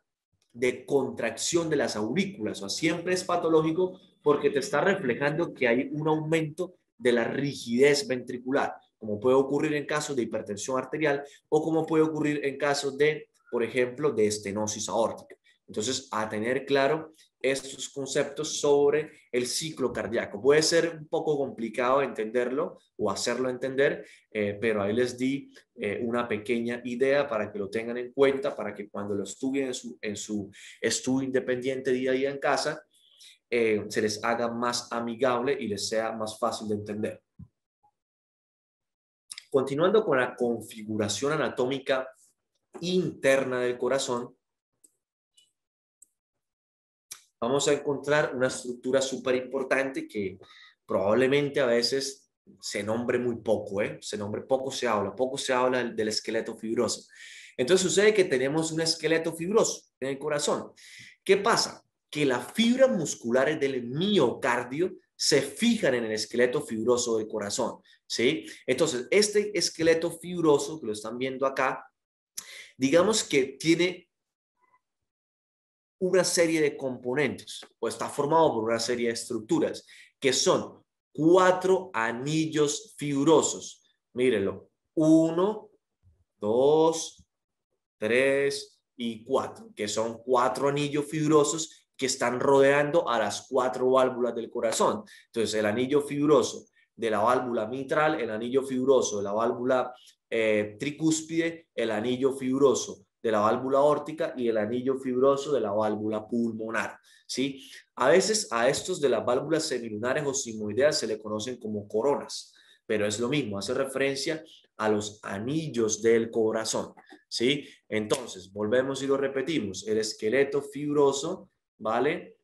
de contracción de las aurículas, o sea, siempre es patológico porque te está reflejando que hay un aumento de la rigidez ventricular, como puede ocurrir en casos de hipertensión arterial o como puede ocurrir en casos de, por ejemplo, de estenosis aórtica. Entonces, a tener claro estos conceptos sobre el ciclo cardíaco. Puede ser un poco complicado entenderlo o hacerlo entender, pero ahí les di una pequeña idea para que lo tengan en cuenta, para que cuando lo estudien en su estudio independiente día a día en casa, se les haga más amigable y les sea más fácil de entender. Continuando con la configuración anatómica interna del corazón, vamos a encontrar una estructura súper importante que probablemente a veces se nombre muy poco, poco se habla del esqueleto fibroso. Entonces sucede que tenemos un esqueleto fibroso en el corazón. ¿Qué pasa? Que las fibras musculares del miocardio se fijan en el esqueleto fibroso del corazón, ¿sí? Entonces, este esqueleto fibroso que lo están viendo acá, digamos que tiene una serie de componentes o está formado por una serie de estructuras que son 4 anillos fibrosos. Mírenlo, 1, 2, 3 y 4, que son 4 anillos fibrosos que están rodeando a las 4 válvulas del corazón. Entonces, el anillo fibroso de la válvula mitral, el anillo fibroso de la válvula tricúspide, el anillo fibroso de la válvula aórtica y el anillo fibroso de la válvula pulmonar, ¿sí? A veces a estos de las válvulas semilunares o sigmoideas se le conocen como coronas, pero es lo mismo, hace referencia a los anillos del corazón, ¿sí? Entonces, volvemos y lo repetimos, el esqueleto fibroso, ¿vale?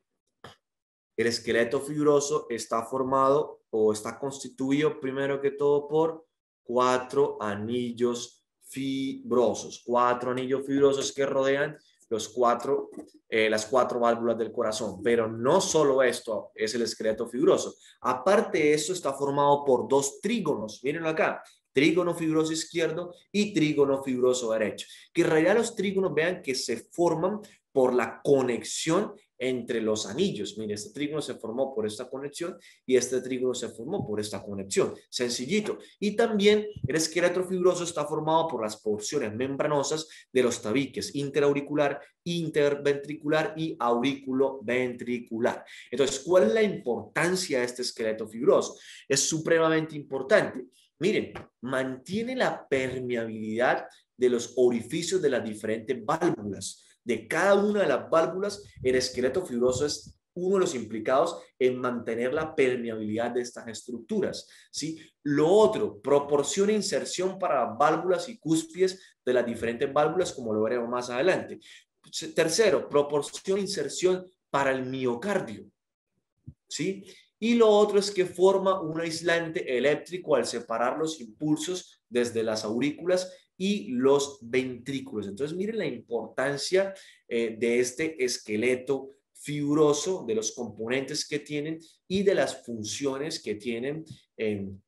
El esqueleto fibroso está formado o está constituido primero que todo por 4 anillos fibrosos, 4 anillos fibrosos que rodean las 4 válvulas del corazón. Pero no solo esto es el esqueleto fibroso. Aparte de eso está formado por 2 trígonos. Mírenlo acá. Trígono fibroso izquierdo y trígono fibroso derecho. Que en realidad los trígonos vean que se forman por la conexión entre los anillos. Mire, este trígono se formó por esta conexión y este trígono se formó por esta conexión. Sencillito. Y también el esqueleto fibroso está formado por las porciones membranosas de los tabiques interauricular, interventricular y auriculoventricular. Entonces, ¿cuál es la importancia de este esqueleto fibroso? Es supremamente importante. Miren, mantiene la permeabilidad de los orificios de las diferentes válvulas. De cada una de las válvulas, el esqueleto fibroso es uno de los implicados en mantener la permeabilidad de estas estructuras, ¿sí? Lo otro, proporciona inserción para válvulas y cúspides de las diferentes válvulas, como lo veremos más adelante. Tercero, proporciona inserción para el miocardio, ¿sí? Y lo otro es que forma un aislante eléctrico al separar los impulsos desde las aurículas y los ventrículos. Entonces, miren la importancia de este esqueleto fibroso, de los componentes que tienen y de las funciones que tienen en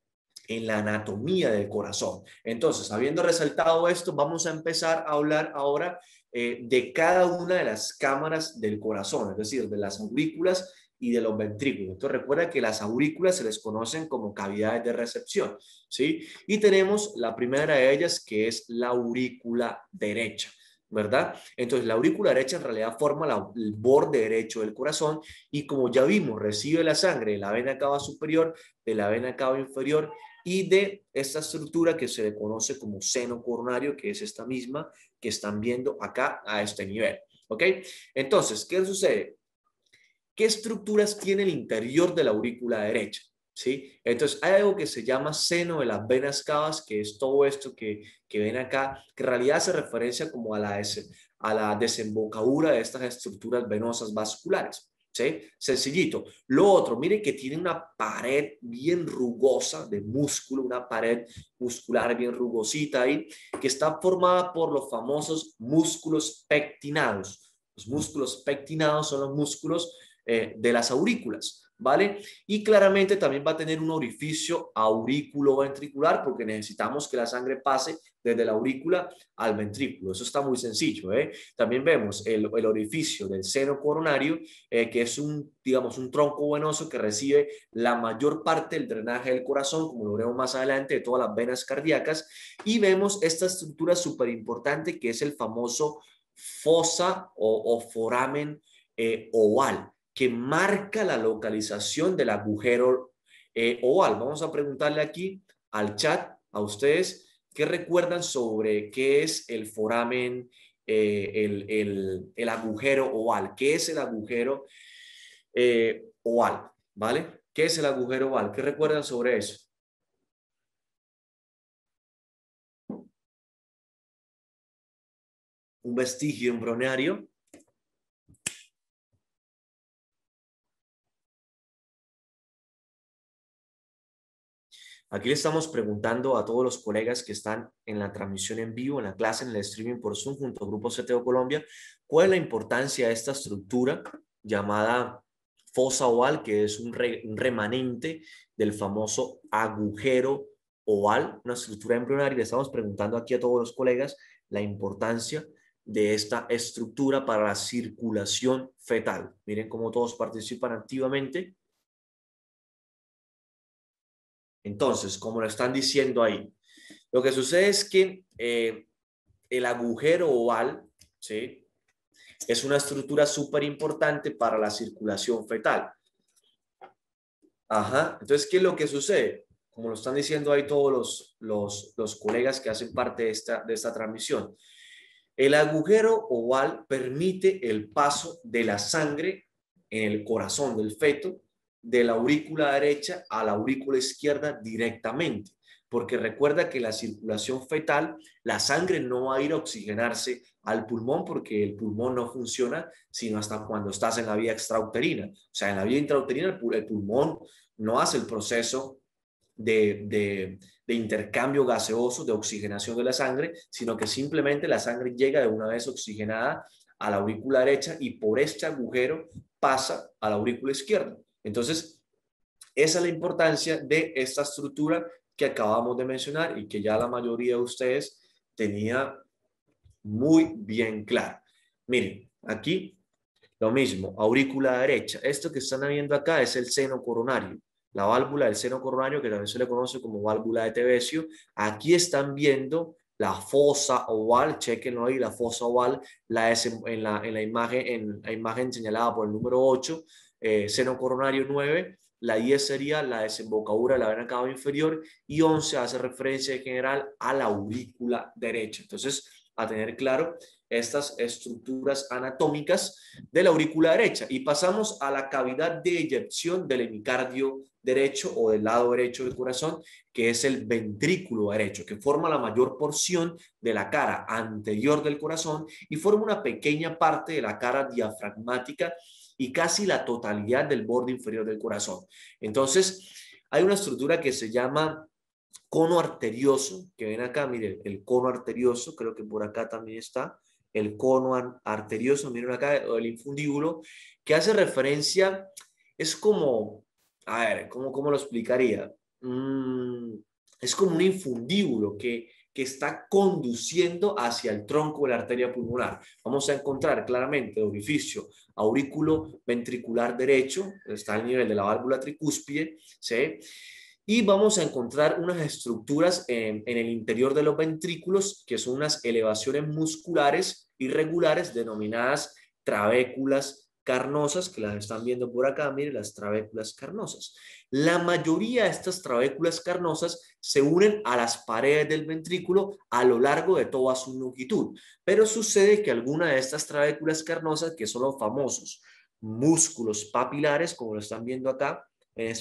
la anatomía del corazón. Entonces, habiendo resaltado esto, vamos a empezar a hablar ahora de cada una de las cámaras del corazón, es decir, de las aurículas y de los ventrículos. Entonces, recuerda que las aurículas se les conocen como cavidades de recepción, ¿sí? Y tenemos la primera de ellas, que es la aurícula derecha, ¿verdad? Entonces, la aurícula derecha en realidad forma el borde derecho del corazón y, como ya vimos, recibe la sangre de la vena cava superior, de la vena cava inferior y de esta estructura que se le conoce como seno coronario, que es esta misma que están viendo acá a este nivel, ¿ok? Entonces, ¿qué sucede? ¿Qué estructuras tiene el interior de la aurícula derecha? ¿Sí? Entonces, hay algo que se llama seno de las venas cavas, que es todo esto que ven acá, que en realidad hace referencia como a la desembocadura de estas estructuras venosas vasculares. ¿Sí? Sencillito. Lo otro, miren que tiene una pared bien rugosa de músculo, una pared muscular bien rugosita ahí, que está formada por los famosos músculos pectinados. Los músculos pectinados son los músculos de las aurículas, ¿vale? Y claramente también va a tener un orificio aurículo-ventricular porque necesitamos que la sangre pase desde la aurícula al ventrículo. Eso está muy sencillo, ¿eh? También vemos el orificio del seno coronario, que es digamos, un tronco venoso que recibe la mayor parte del drenaje del corazón, como lo veremos más adelante, de todas las venas cardíacas. Y vemos esta estructura súper importante que es el famoso fosa o foramen oval, que marca la localización del agujero oval. Vamos a preguntarle aquí al chat a ustedes qué recuerdan sobre qué es el foramen, el agujero oval. ¿Qué es el agujero oval? ¿Vale? ¿Qué es el agujero oval? ¿Qué recuerdan sobre eso? Un vestigio embrionario. Aquí le estamos preguntando a todos los colegas que están en la transmisión en vivo, en la clase, en el streaming por Zoom junto al Grupo CTO Colombia, cuál es la importancia de esta estructura llamada fosa oval, que es un remanente del famoso agujero oval, una estructura embrionaria. Le estamos preguntando aquí a todos los colegas la importancia de esta estructura para la circulación fetal. Miren cómo todos participan activamente. Entonces, como lo están diciendo ahí, lo que sucede es que el agujero oval, ¿sí?, es una estructura súper importante para la circulación fetal. Ajá. Entonces, ¿qué es lo que sucede? Como lo están diciendo ahí todos los colegas que hacen parte de esta transmisión. El agujero oval permite el paso de la sangre en el corazón del feto de la aurícula derecha a la aurícula izquierda directamente, porque recuerda que la circulación fetal, la sangre no va a ir a oxigenarse al pulmón porque el pulmón no funciona sino hasta cuando estás en la vía extrauterina. O sea, en la vía intrauterina el pulmón no hace el proceso de intercambio gaseoso, de oxigenación de la sangre, sino que simplemente la sangre llega de una vez oxigenada a la aurícula derecha y por este agujero pasa a la aurícula izquierda. Entonces, esa es la importancia de esta estructura que acabamos de mencionar y que ya la mayoría de ustedes tenía muy bien clara. Miren, aquí lo mismo, aurícula derecha. Esto que están viendo acá es el seno coronario, la válvula del seno coronario, que también se le conoce como válvula de Tevesio. Aquí están viendo la fosa oval, chequenlo ahí, la fosa oval, en la imagen señalada por el número 8, seno coronario 9, la 10 sería la desembocadura de la vena cava inferior y 11 hace referencia en general a la aurícula derecha. Entonces, a tener claro estas estructuras anatómicas de la aurícula derecha. Y pasamos a la cavidad de eyección del hemicardio derecho o del lado derecho del corazón, que es el ventrículo derecho, que forma la mayor porción de la cara anterior del corazón y forma una pequeña parte de la cara diafragmática y casi la totalidad del borde inferior del corazón. Entonces, hay una estructura que se llama cono arterioso, que ven acá, miren, el cono arterioso, creo que por acá también está, el cono arterioso, miren acá, el infundíbulo, que hace referencia, es como, a ver, ¿cómo lo explicaría? Es como un infundíbulo que está conduciendo hacia el tronco de la arteria pulmonar. Vamos a encontrar claramente el orificio aurículo ventricular derecho, está al nivel de la válvula tricúspide, ¿sí? Y vamos a encontrar unas estructuras en el interior de los ventrículos, que son unas elevaciones musculares irregulares denominadas trabéculas carnosas, que las están viendo por acá, miren, las trabéculas carnosas. La mayoría de estas trabéculas carnosas se unen a las paredes del ventrículo a lo largo de toda su longitud, pero sucede que alguna de estas trabéculas carnosas, que son los famosos músculos papilares, como lo están viendo acá, en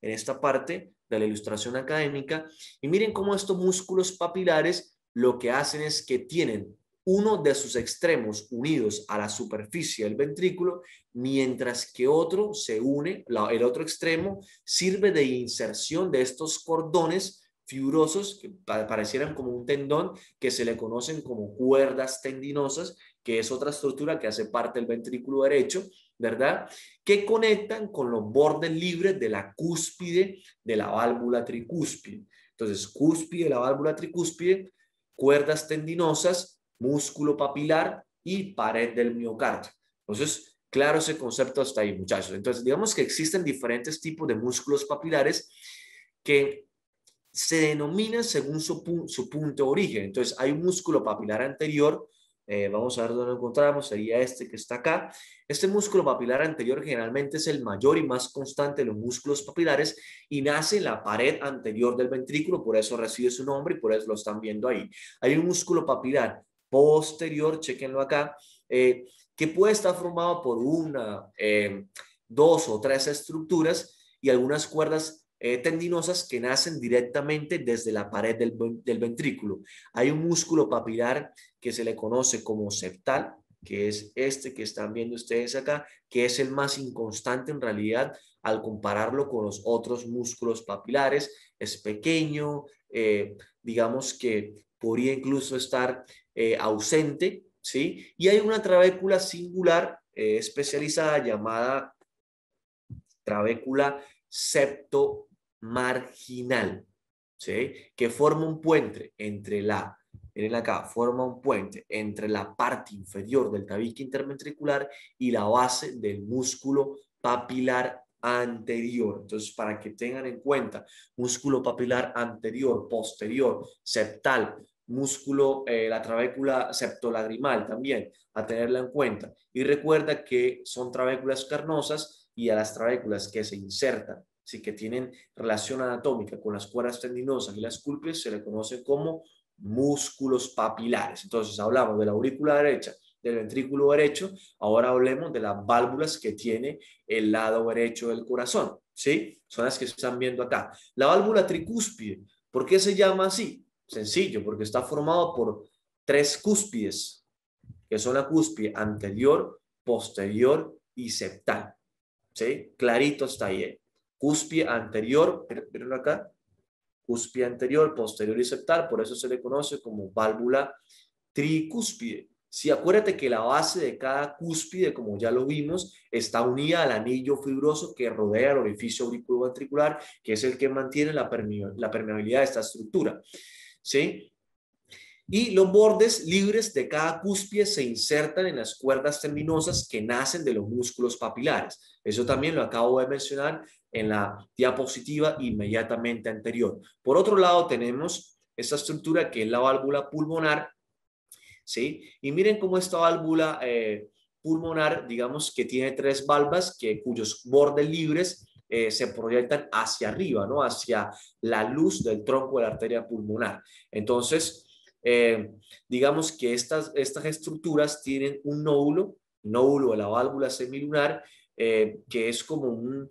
esta parte de la ilustración académica, y miren cómo estos músculos papilares lo que hacen es que tienen uno de sus extremos unidos a la superficie del ventrículo, mientras que otro se une, el otro extremo sirve de inserción de estos cordones fibrosos que parecieran como un tendón, que se le conocen como cuerdas tendinosas, que es otra estructura que hace parte del ventrículo derecho, ¿verdad? Que conectan con los bordes libres de la cúspide de la válvula tricúspide. Entonces, cúspide de la válvula tricúspide, cuerdas tendinosas, músculo papilar y pared del miocardio. Entonces, claro, ese concepto hasta ahí, muchachos. Entonces, digamos que existen diferentes tipos de músculos papilares que se denominan según su punto de origen. Entonces, hay un músculo papilar anterior, vamos a ver dónde lo encontramos, sería este que está acá. Este músculo papilar anterior generalmente es el mayor y más constante de los músculos papilares y nace en la pared anterior del ventrículo, por eso recibe su nombre y por eso lo están viendo ahí. Hay un músculo papilar posterior, chequenlo acá, que puede estar formado por una, dos o tres estructuras y algunas cuerdas tendinosas que nacen directamente desde la pared del ventrículo. Hay un músculo papilar que se le conoce como septal, que es este que están viendo ustedes acá, que es el más inconstante en realidad al compararlo con los otros músculos papilares. Es pequeño, digamos que podría incluso estar ausente, ¿sí? Y hay una trabécula singular especializada llamada trabécula septomarginal, ¿sí? Que forma un puente entre miren acá, forma un puente entre la parte inferior del tabique interventricular y la base del músculo papilar anterior. Entonces, para que tengan en cuenta, músculo papilar anterior, posterior, septal, músculo, la trabécula septolagrimal también, a tenerla en cuenta. Y recuerda que son trabéculas carnosas y a las trabéculas que se insertan, sí, que tienen relación anatómica con las cuerdas tendinosas y las cúspides, se le conoce como músculos papilares. Entonces, hablamos de la aurícula derecha, del ventrículo derecho, ahora hablemos de las válvulas que tiene el lado derecho del corazón, ¿sí? Son las que se están viendo acá. La válvula tricúspide, ¿por qué se llama así? Sencillo, porque está formado por tres cúspides, que son la cúspide anterior, posterior y septal. ¿Sí? Clarito está ahí. Cúspide anterior, miren acá, cúspide anterior, posterior y septal, por eso se le conoce como válvula tricúspide. Sí, acuérdate que la base de cada cúspide, como ya lo vimos, está unida al anillo fibroso que rodea el orificio auriculoventricular, que es el que mantiene la permeabilidad de esta estructura. ¿Sí? Y los bordes libres de cada cúspide se insertan en las cuerdas tendinosas que nacen de los músculos papilares. Eso también lo acabo de mencionar en la diapositiva inmediatamente anterior. Por otro lado, tenemos esta estructura que es la válvula pulmonar, ¿sí? Y miren cómo esta válvula pulmonar, digamos que tiene tres valvas cuyos bordes libres se proyectan hacia arriba, ¿no? Hacia la luz del tronco de la arteria pulmonar. Entonces, digamos que estas estructuras tienen un nódulo de la válvula semilunar, que es como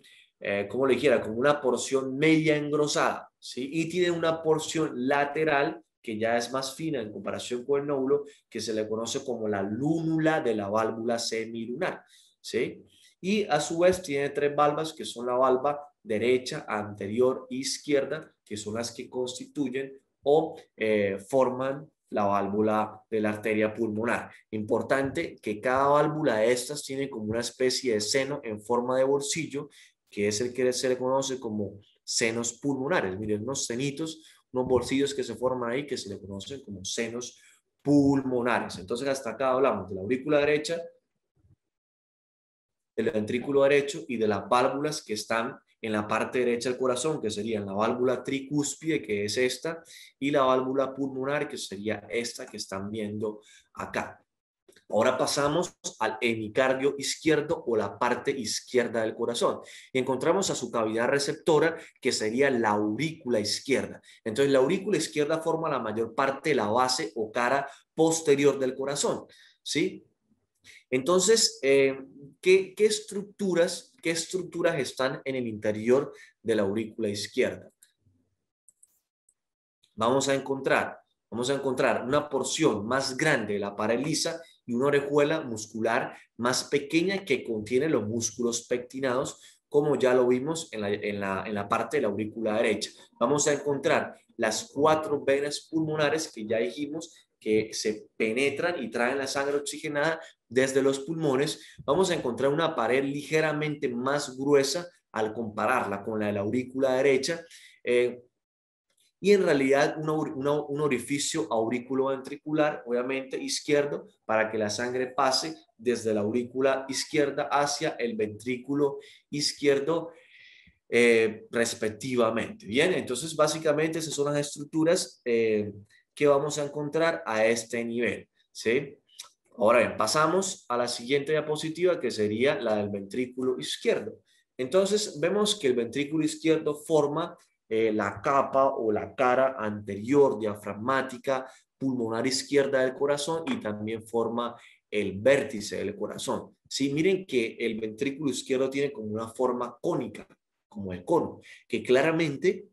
como le dijera, como una porción media engrosada, ¿sí? Y tiene una porción lateral que ya es más fina en comparación con el nódulo, que se le conoce como la lúnula de la válvula semilunar, ¿sí? Y a su vez tiene tres valvas, que son la valva derecha, anterior e izquierda, que son las que constituyen o forman la válvula de la arteria pulmonar. Importante que cada válvula de estas tiene como una especie de seno en forma de bolsillo, que es el que se le conoce como senos pulmonares. Miren, unos senitos, unos bolsillos que se forman ahí, que se le conocen como senos pulmonares. Entonces, hasta acá hablamos de la aurícula derecha, del ventrículo derecho y de las válvulas que están en la parte derecha del corazón, que serían la válvula tricúspide, que es esta, y la válvula pulmonar, que sería esta que están viendo acá. Ahora pasamos al hemicardio izquierdo o la parte izquierda del corazón y encontramos a su cavidad receptora, que sería la aurícula izquierda. Entonces la aurícula izquierda forma la mayor parte de la base o cara posterior del corazón, ¿sí? Entonces, ¿qué estructuras están en el interior de la aurícula izquierda? Vamos a encontrar una porción más grande de la pared lisa y una orejuela muscular más pequeña que contiene los músculos pectinados, como ya lo vimos en la parte de la aurícula derecha. Vamos a encontrar las 4 venas pulmonares que ya dijimos que se penetran y traen la sangre oxigenada desde los pulmones. Vamos a encontrar una pared ligeramente más gruesa al compararla con la de la aurícula derecha, y en realidad un orificio auriculoventricular, obviamente izquierdo, para que la sangre pase desde la aurícula izquierda hacia el ventrículo izquierdo, respectivamente. Bien, entonces básicamente esas son las estructuras que vamos a encontrar a este nivel, ¿sí? Ahora bien, pasamos a la siguiente diapositiva, que sería la del ventrículo izquierdo. Entonces vemos que el ventrículo izquierdo forma la capa o la cara anterior diafragmática pulmonar izquierda del corazón y también forma el vértice del corazón. Sí, miren que el ventrículo izquierdo tiene como una forma cónica, como el cono, que claramente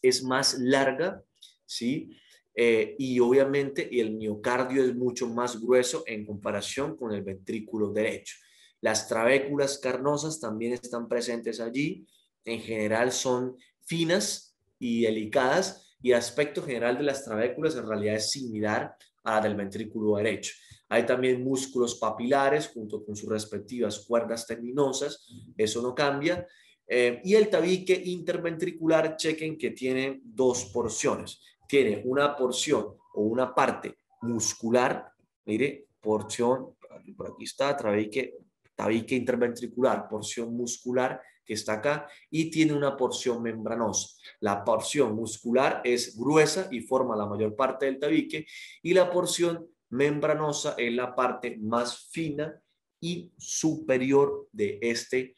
es más larga, ¿sí? Y obviamente el miocardio es mucho más grueso en comparación con el ventrículo derecho. Las trabéculas carnosas también están presentes allí. En general son finas y delicadas, y el aspecto general de las trabéculas en realidad es similar a la del ventrículo derecho. Hay también músculos papilares junto con sus respectivas cuerdas tendinosas, eso no cambia. Y el tabique interventricular, chequen que tiene 2 porciones. Tiene una porción o una parte muscular, mire, porción, por aquí está, tabique interventricular, porción muscular que está acá, y tiene una porción membranosa. La porción muscular es gruesa y forma la mayor parte del tabique, y la porción membranosa es la parte más fina y superior de este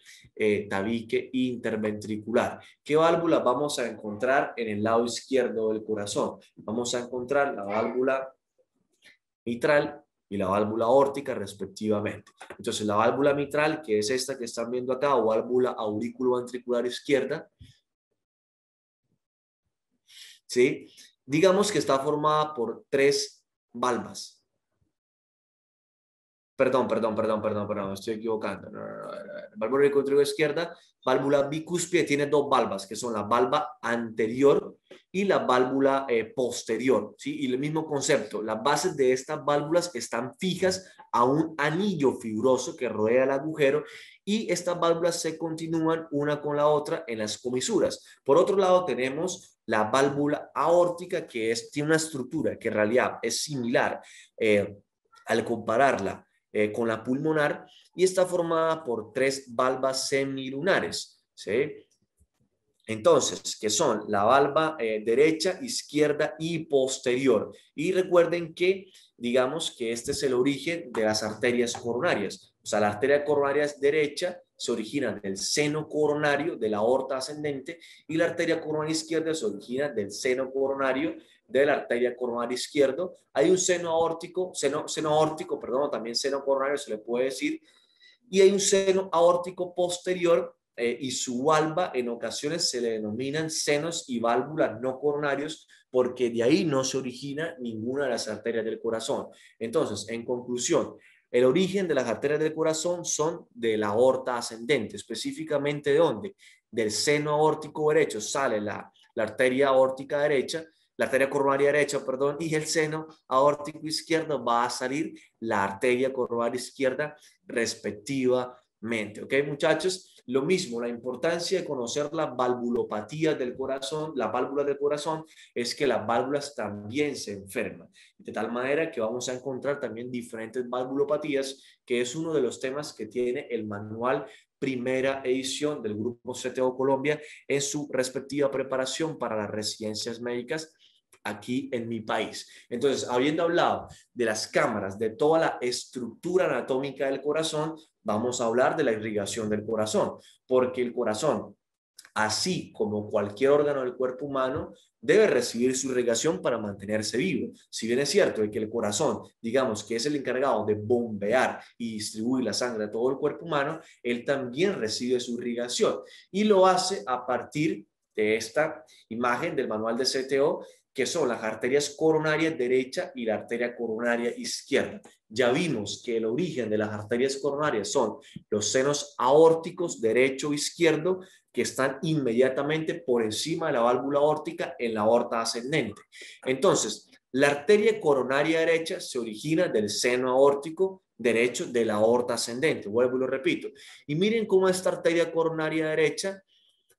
tabique interventricular. ¿Qué válvulas vamos a encontrar en el lado izquierdo del corazón? Vamos a encontrar la válvula mitral y la válvula aórtica respectivamente. Entonces la válvula mitral, que es esta que están viendo acá, o válvula auriculoventricular izquierda, ¿sí? Digamos que está formada por 3 valvas. Perdón, me estoy equivocando. Válvula auricular izquierda, válvula bicúspide, tiene 2 valvas, que son la valva anterior y la válvula posterior, ¿sí? Y el mismo concepto, las bases de estas válvulas están fijas a un anillo fibroso que rodea el agujero, y estas válvulas se continúan una con la otra en las comisuras. Por otro lado, tenemos la válvula aórtica, que tiene una estructura que en realidad es similar al compararla con la pulmonar, y está formada por 3 valvas semilunares, ¿sí? Entonces, que son la valva derecha, izquierda y posterior. Y recuerden que, digamos que este es el origen de las arterias coronarias. O sea, la arteria coronaria derecha se origina del seno coronario, de la aorta ascendente, y la arteria coronaria izquierda se origina del seno coronario de la arteria coronaria izquierda. Hay un seno aórtico, seno aórtico, perdón, o también seno coronario se le puede decir, y hay un seno aórtico posterior y su valva en ocasiones se le denominan senos y válvulas no coronarios porque de ahí no se origina ninguna de las arterias del corazón. Entonces, en conclusión, el origen de las arterias del corazón son de la aorta ascendente, específicamente ¿de dónde? Del seno aórtico derecho sale la arteria aórtica derecha, la arteria coronaria derecha, perdón, y el seno aórtico izquierdo va a salir la arteria coronaria izquierda respectivamente. ¿Ok, muchachos? Lo mismo, la importancia de conocer las valvulopatías del corazón, las válvulas del corazón, es que las válvulas también se enferman. De tal manera que vamos a encontrar también diferentes valvulopatías, que es uno de los temas que tiene el manual primera edición del Grupo CTO Colombia en su respectiva preparación para las residencias médicas aquí en mi país. Entonces, habiendo hablado de las cámaras, de toda la estructura anatómica del corazón, vamos a hablar de la irrigación del corazón, porque el corazón, así como cualquier órgano del cuerpo humano, debe recibir su irrigación para mantenerse vivo. Si bien es cierto que el corazón, digamos que es el encargado de bombear y distribuir la sangre a todo el cuerpo humano, él también recibe su irrigación y lo hace a partir de esta imagen del manual de CTO, que son las arterias coronarias derecha y la arteria coronaria izquierda. Ya vimos que el origen de las arterias coronarias son los senos aórticos derecho e izquierdo, que están inmediatamente por encima de la válvula aórtica en la aorta ascendente. Entonces, la arteria coronaria derecha se origina del seno aórtico derecho de la aorta ascendente. Vuelvo y lo repito. Y miren cómo esta arteria coronaria derecha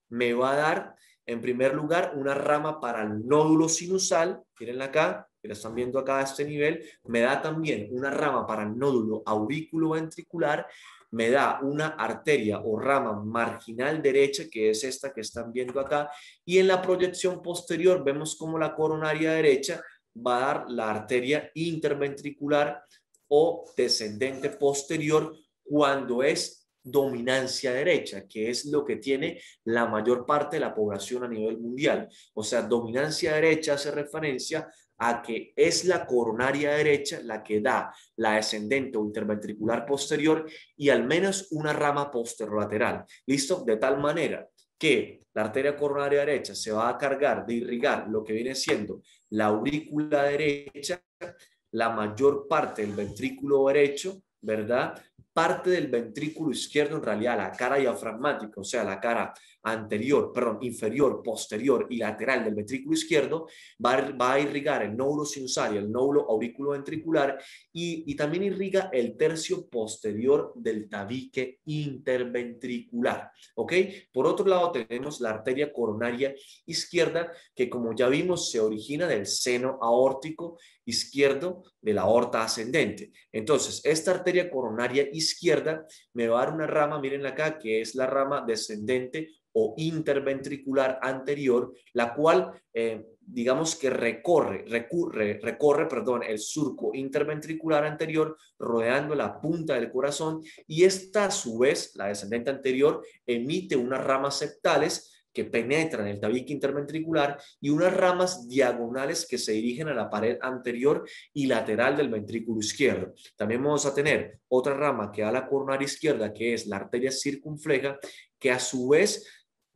me va a dar, en primer lugar, una rama para el nódulo sinusal. Miren acá, que la están viendo acá a este nivel. Me da también una rama para el nódulo auriculoventricular. Me da una arteria o rama marginal derecha, que es esta que están viendo acá. Y en la proyección posterior vemos como la coronaria derecha va a dar la arteria interventricular o descendente posterior cuando es dominancia derecha, que es lo que tiene la mayor parte de la población a nivel mundial. O sea, dominancia derecha hace referencia a que es la coronaria derecha la que da la descendente o interventricular posterior y al menos una rama posterolateral. ¿Listo? De tal manera que la arteria coronaria derecha se va a cargar de irrigar lo que viene siendo la aurícula derecha, la mayor parte del ventrículo derecho, ¿verdad? Parte del ventrículo izquierdo, en realidad la cara diafragmática, o sea, la cara anterior, perdón, inferior, posterior y lateral del ventrículo izquierdo, va a irrigar el nódulo sinusal y el nódulo auriculoventricular y también irriga el tercio posterior del tabique interventricular, ¿ok? Por otro lado, tenemos la arteria coronaria izquierda, que como ya vimos, se origina del seno aórtico izquierdo de la aorta ascendente. Entonces, esta arteria coronaria izquierda me va a dar una rama, miren acá, que es la rama descendente o interventricular anterior, la cual digamos que recorre, perdón, el surco interventricular anterior rodeando la punta del corazón y esta a su vez, la descendente anterior, emite unas ramas septales que penetran el tabique interventricular y unas ramas diagonales que se dirigen a la pared anterior y lateral del ventrículo izquierdo. También vamos a tener otra rama que da a la coronaria izquierda, que es la arteria circunfleja, que a su vez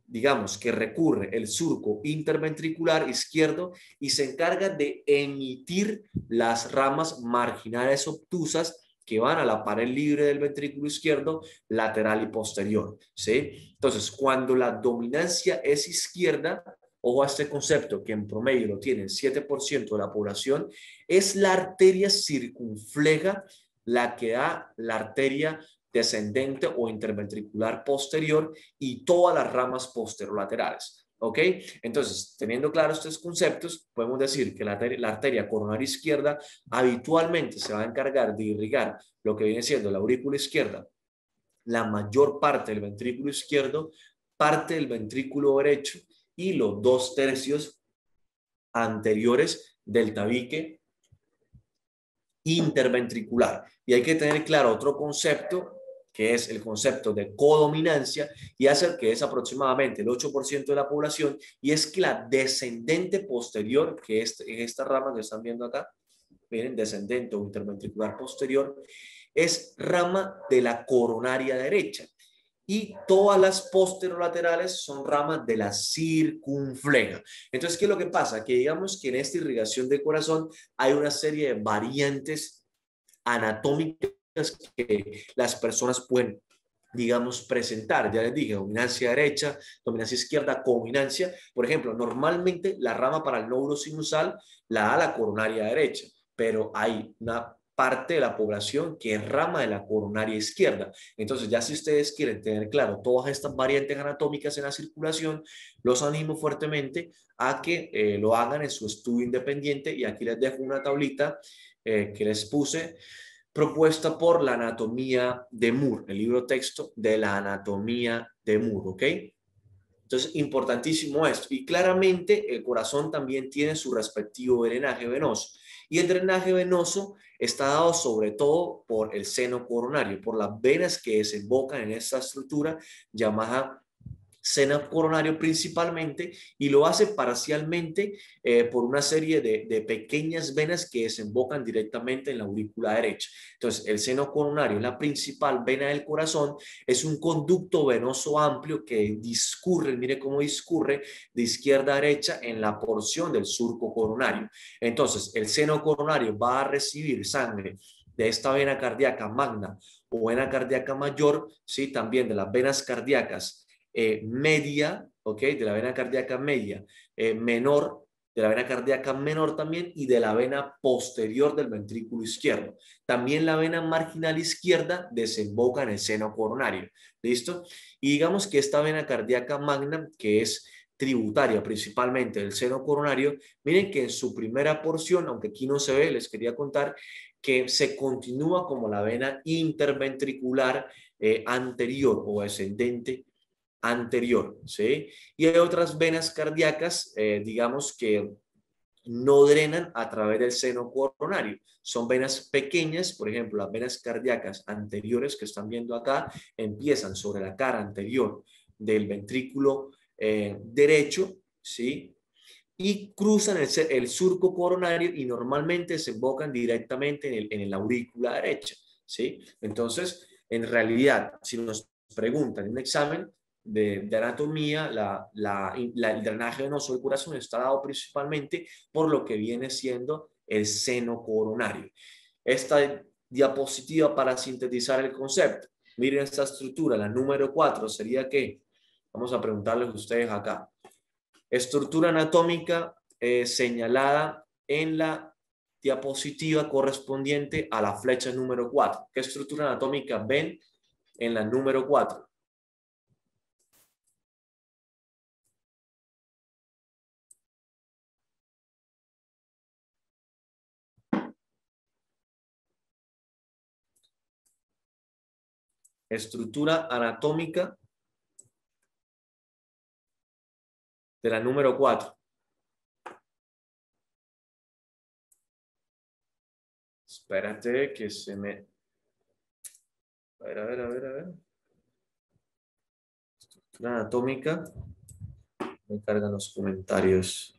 digamos que recurre el surco interventricular izquierdo y se encarga de emitir las ramas marginales obtusas que van a la pared libre del ventrículo izquierdo, lateral y posterior, ¿sí? Entonces, cuando la dominancia es izquierda, ojo a este concepto que en promedio lo tiene el 7% de la población, es la arteria circunfleja la que da la arteria descendente o interventricular posterior y todas las ramas posterolaterales. ¿Ok? Entonces, teniendo claros estos conceptos, podemos decir que la arteria coronaria izquierda habitualmente se va a encargar de irrigar lo que viene siendo la aurícula izquierda, la mayor parte del ventrículo izquierdo, parte del ventrículo derecho y los 2/3 anteriores del tabique interventricular. Y hay que tener claro otro concepto que es el concepto de codominancia, y hacer que es aproximadamente el 8% de la población, y es que la descendente posterior, que es en esta rama que están viendo acá, miren, descendente o interventricular posterior, es rama de la coronaria derecha. Y todas las posterolaterales son ramas de la circunfleja. Entonces, ¿qué es lo que pasa? Que digamos que en esta irrigación del corazón hay una serie de variantes anatómicas que las personas pueden, digamos, presentar. Ya les dije, dominancia derecha, dominancia izquierda, codominancia. Por ejemplo, normalmente la rama para el nódulo sinusal la da la coronaria derecha, pero hay una parte de la población que es rama de la coronaria izquierda. Entonces, ya si ustedes quieren tener claro todas estas variantes anatómicas en la circulación, los animo fuertemente a que lo hagan en su estudio independiente, y aquí les dejo una tablita que les puse, propuesta por la anatomía de Moore, el libro texto de la anatomía de Moore, ¿ok? Entonces, importantísimo esto. Y claramente el corazón también tiene su respectivo drenaje venoso. Y el drenaje venoso está dado sobre todo por el seno coronario, por las venas que desembocan en esta estructura llamada seno coronario principalmente, y lo hace parcialmente por una serie de pequeñas venas que desembocan directamente en la aurícula derecha. Entonces, el seno coronario, la principal vena del corazón, es un conducto venoso amplio que discurre, mire cómo discurre de izquierda a derecha en la porción del surco coronario. Entonces, el seno coronario va a recibir sangre de esta vena cardíaca magna o vena cardíaca mayor, ¿sí? También de las venas cardíacas media, ¿ok? De la vena cardíaca media, menor, de la vena cardíaca menor también, y de la vena posterior del ventrículo izquierdo. También la vena marginal izquierda desemboca en el seno coronario. ¿Listo? Y digamos que esta vena cardíaca magna, que es tributaria principalmente del seno coronario, miren que en su primera porción, aunque aquí no se ve, les quería contar que se continúa como la vena interventricular anterior o descendente anterior, ¿sí? Y hay otras venas cardíacas, digamos, que no drenan a través del seno coronario. Son venas pequeñas, por ejemplo, las venas cardíacas anteriores que están viendo acá, empiezan sobre la cara anterior del ventrículo derecho, ¿sí? Y cruzan el surco coronario y normalmente desembocan directamente en la aurícula derecha, ¿sí? Entonces, en realidad, si nos preguntan en un examen de anatomía, el drenaje venoso del corazón está dado principalmente por lo que viene siendo el seno coronario. Esta diapositiva para sintetizar el concepto. Miren esta estructura, la número 4 sería que, vamos a preguntarles a ustedes acá. Estructura anatómica señalada en la diapositiva correspondiente a la flecha número 4. ¿Qué estructura anatómica ven en la número 4? Estructura anatómica de la número 4. Espérate que se me... A ver, a ver, a ver, a ver. Estructura anatómica. Me cargan los comentarios.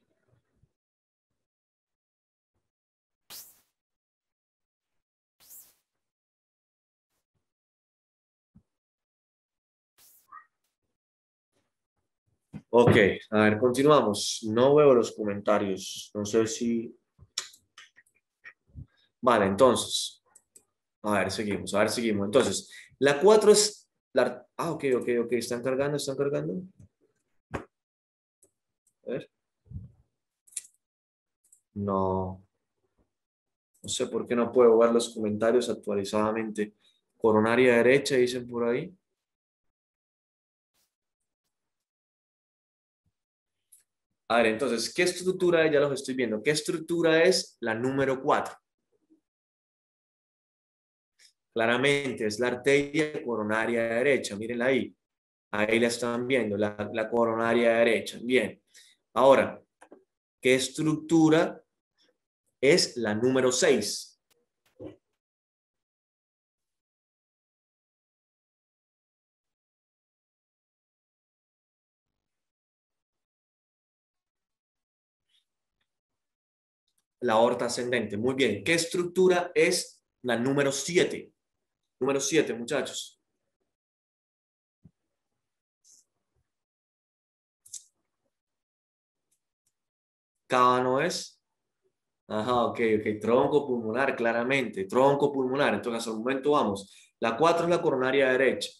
Ok, a ver, continuamos. No veo los comentarios. No sé si... Vale, entonces. A ver, seguimos, a ver, seguimos. Entonces, la 4 es... ok, ok, ok. Están cargando, están cargando. A ver. No, no sé por qué no puedo ver los comentarios actualizadamente. Coronaria derecha, dicen por ahí. A ver, entonces, ¿qué estructura? Ya los estoy viendo. ¿Qué estructura es la número 4? Claramente es la arteria coronaria derecha. Mírenla ahí. Ahí la están viendo, la coronaria derecha. Bien. Ahora, ¿qué estructura es la número 6? La aorta ascendente. Muy bien. ¿Qué estructura es la número 7? Número 7, muchachos. Cábano es. Ajá, ok, ok. Tronco pulmonar, claramente. Tronco pulmonar. Entonces, al momento vamos. La 4 es la coronaria derecha.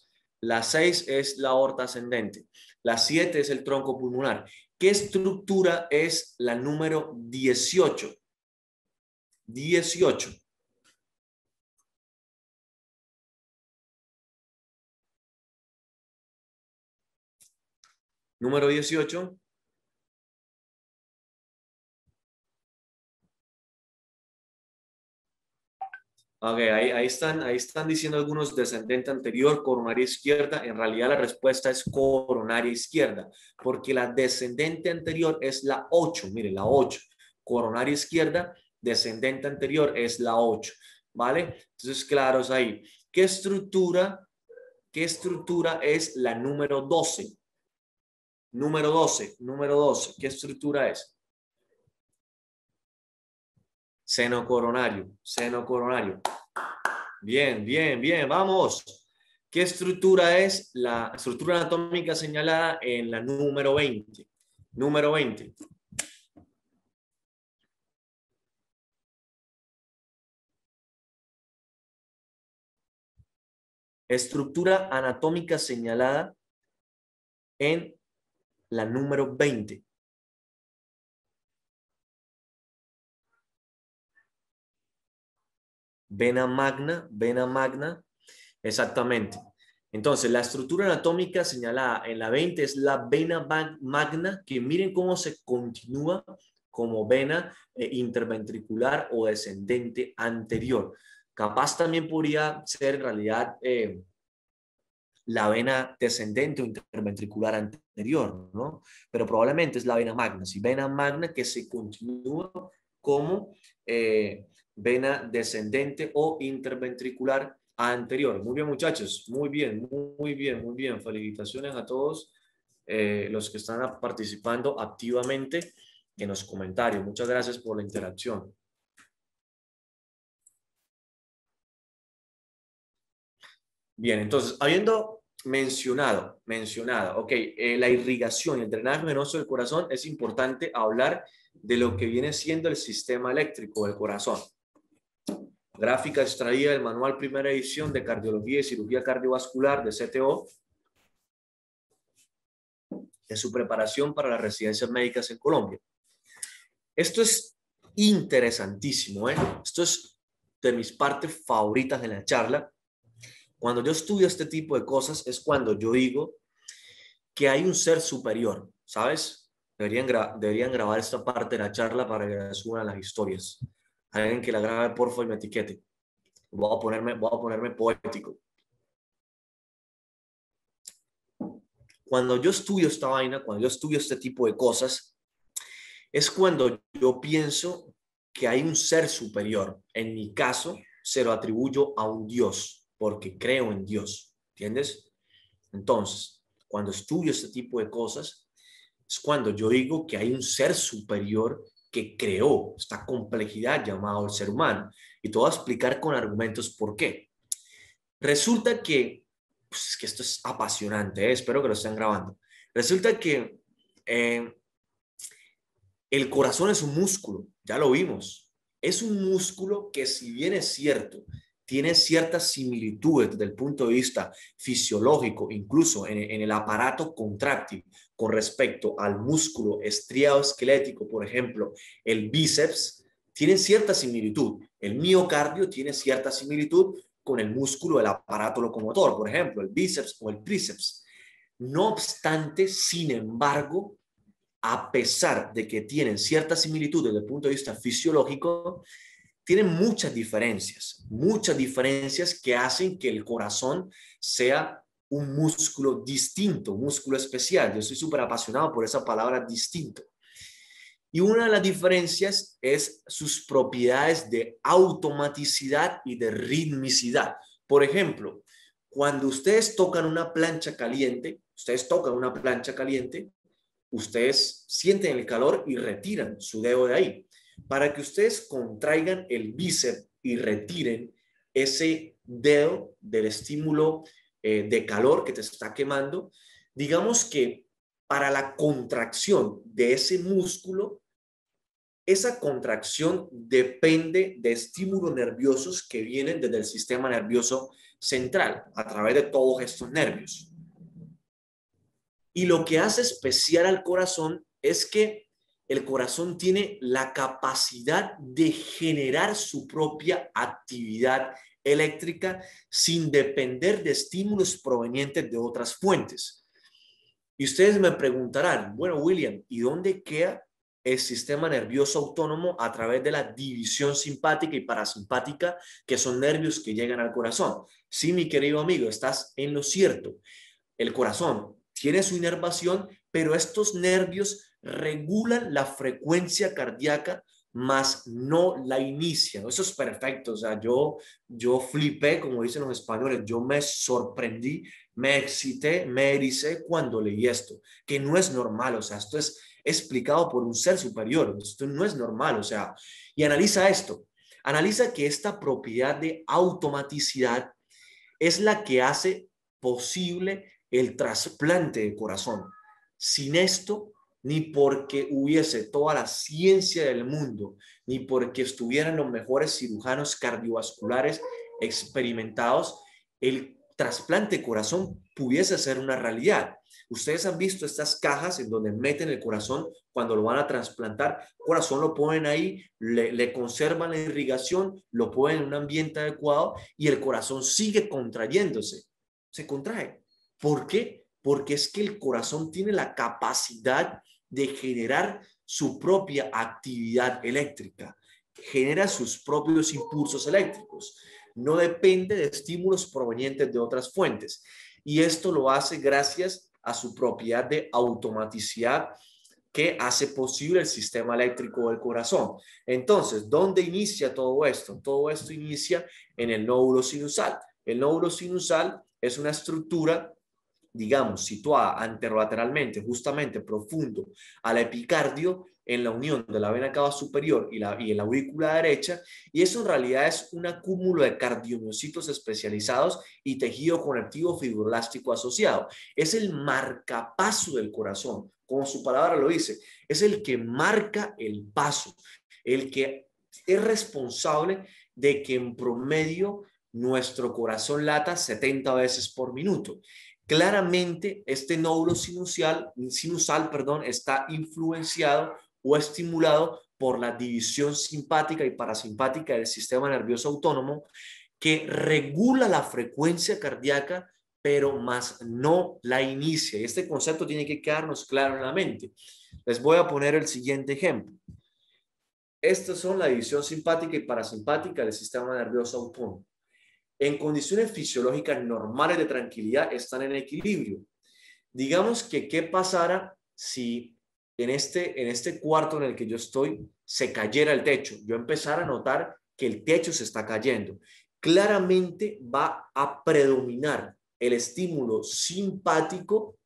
La 6 es la aorta ascendente. La 7 es el tronco pulmonar. ¿Qué estructura es la número 18? 18. Número 18. Ok, ahí están diciendo algunos descendente anterior, coronaria izquierda. En realidad la respuesta es coronaria izquierda, porque la descendente anterior es la 8. Mire, la 8. Coronaria izquierda, descendente anterior es la 8. ¿Vale? Entonces, claros ahí. Qué estructura es la número 12? Número 12, número 12. ¿Qué estructura es? Seno coronario, seno coronario. Bien, bien, bien, vamos. ¿Qué estructura es la estructura anatómica señalada en la número 20? Número 20. Estructura anatómica señalada en la número 20. Vena magna, vena magna. Exactamente. Entonces, la estructura anatómica señalada en la 20 es la vena magna, que miren cómo se continúa como vena interventricular o descendente anterior. Capaz también podría ser en realidad la vena descendente o interventricular anterior, ¿no? Pero probablemente es la vena magna. Si vena magna que se continúa como vena descendente o interventricular anterior. Muy bien, muchachos. Muy bien, muy bien, muy bien. Felicitaciones a todos los que están participando activamente en los comentarios. Muchas gracias por la interacción. Bien, entonces, habiendo mencionado, ok, la irrigación y el drenaje venoso del corazón, es importante hablar de lo que viene siendo el sistema eléctrico del corazón. Gráfica extraída del manual primera edición de Cardiología y Cirugía Cardiovascular de CTO, de su preparación para las residencias médicas en Colombia. Esto es interesantísimo, ¿eh? Esto es de mis partes favoritas de la charla. Cuando yo estudio este tipo de cosas es cuando yo digo que hay un ser superior, ¿sabes? Deberían grabar esta parte de la charla para que la suban a las historias. Alguien que la grabe, por favor, y me etiquete. Voy a ponerme poético. Cuando yo estudio esta vaina, cuando yo estudio este tipo de cosas, es cuando yo pienso que hay un ser superior. En mi caso, se lo atribuyo a un Dios, porque creo en Dios. ¿Entiendes? Entonces, cuando estudio este tipo de cosas, es cuando yo digo que hay un ser superior que creó esta complejidad llamado el ser humano. Y te voy a explicar con argumentos por qué. Resulta que, pues es que esto es apasionante, espero que lo estén grabando. Resulta que eh, el corazón es un músculo, ya lo vimos. Es un músculo que, si bien es cierto, tiene ciertas similitudes desde el punto de vista fisiológico, incluso en el aparato contráctil con respecto al músculo estriado esquelético, por ejemplo, el bíceps, tiene cierta similitud. El miocardio tiene cierta similitud con el músculo del aparato locomotor, por ejemplo, el bíceps o el tríceps. No obstante, sin embargo, a pesar de que tienen ciertas similitudes desde el punto de vista fisiológico, tienen muchas diferencias que hacen que el corazón sea un músculo distinto, un músculo especial. Yo soy súper apasionado por esa palabra distinto. Y una de las diferencias es sus propiedades de automaticidad y de ritmicidad. Por ejemplo, cuando ustedes tocan una plancha caliente, ustedes sienten el calor y retiran su dedo de ahí. Para que ustedes contraigan el bíceps y retiren ese dedo del estímulo de calor que te está quemando, digamos que para la contracción de ese músculo, esa contracción depende de estímulos nerviosos que vienen desde el sistema nervioso central, a través de todos estos nervios. Y lo que hace especial al corazón es que el corazón tiene la capacidad de generar su propia actividad eléctrica sin depender de estímulos provenientes de otras fuentes. Y ustedes me preguntarán, bueno, William, ¿y dónde queda el sistema nervioso autónomo a través de la división simpática y parasimpática, que son nervios que llegan al corazón? Sí, mi querido amigo, estás en lo cierto. El corazón tiene su inervación, pero estos nervios regulan la frecuencia cardíaca, más no la inician. Eso es perfecto. O sea, yo flipé, como dicen los españoles, yo me sorprendí, me excité, me ericé cuando leí esto, que no es normal. O sea, esto es explicado por un ser superior. Esto no es normal. O sea, y analiza esto. Analiza que esta propiedad de automaticidad es la que hace posible el trasplante de corazón. Sin esto, ni porque hubiese toda la ciencia del mundo, ni porque estuvieran los mejores cirujanos cardiovasculares experimentados, el trasplante de corazón pudiese ser una realidad. Ustedes han visto estas cajas en donde meten el corazón cuando lo van a trasplantar. Corazón lo ponen ahí, le conservan la irrigación, lo ponen en un ambiente adecuado y el corazón sigue contrayéndose. Se contrae. ¿Por qué? Porque es que el corazón tiene la capacidad de generar su propia actividad eléctrica, genera sus propios impulsos eléctricos, no depende de estímulos provenientes de otras fuentes. Y esto lo hace gracias a su propiedad de automaticidad que hace posible el sistema eléctrico del corazón. Entonces, ¿dónde inicia todo esto? Todo esto inicia en el nódulo sinusal. El nódulo sinusal es una estructura, digamos, situada anterolateralmente, justamente profundo al epicardio, en la unión de la vena cava superior y la aurícula derecha, y eso en realidad es un acúmulo de cardiomiocitos especializados y tejido conectivo fibroelástico asociado. Es el marcapaso del corazón, como su palabra lo dice, es el que marca el paso, el que es responsable de que en promedio nuestro corazón lata 70 veces por minuto. Claramente, este nódulo sinusal, está influenciado o estimulado por la división simpática y parasimpática del sistema nervioso autónomo, que regula la frecuencia cardíaca, pero más no la inicia. Y este concepto tiene que quedarnos claro en la mente. Les voy a poner el siguiente ejemplo. Estas son la división simpática y parasimpática del sistema nervioso autónomo. En condiciones fisiológicas normales de tranquilidad están en equilibrio. Digamos que qué pasara si en este cuarto en el que yo estoy se cayera el techo. Yo empezara a notar que el techo se está cayendo. Claramente va a predominar el estímulo simpático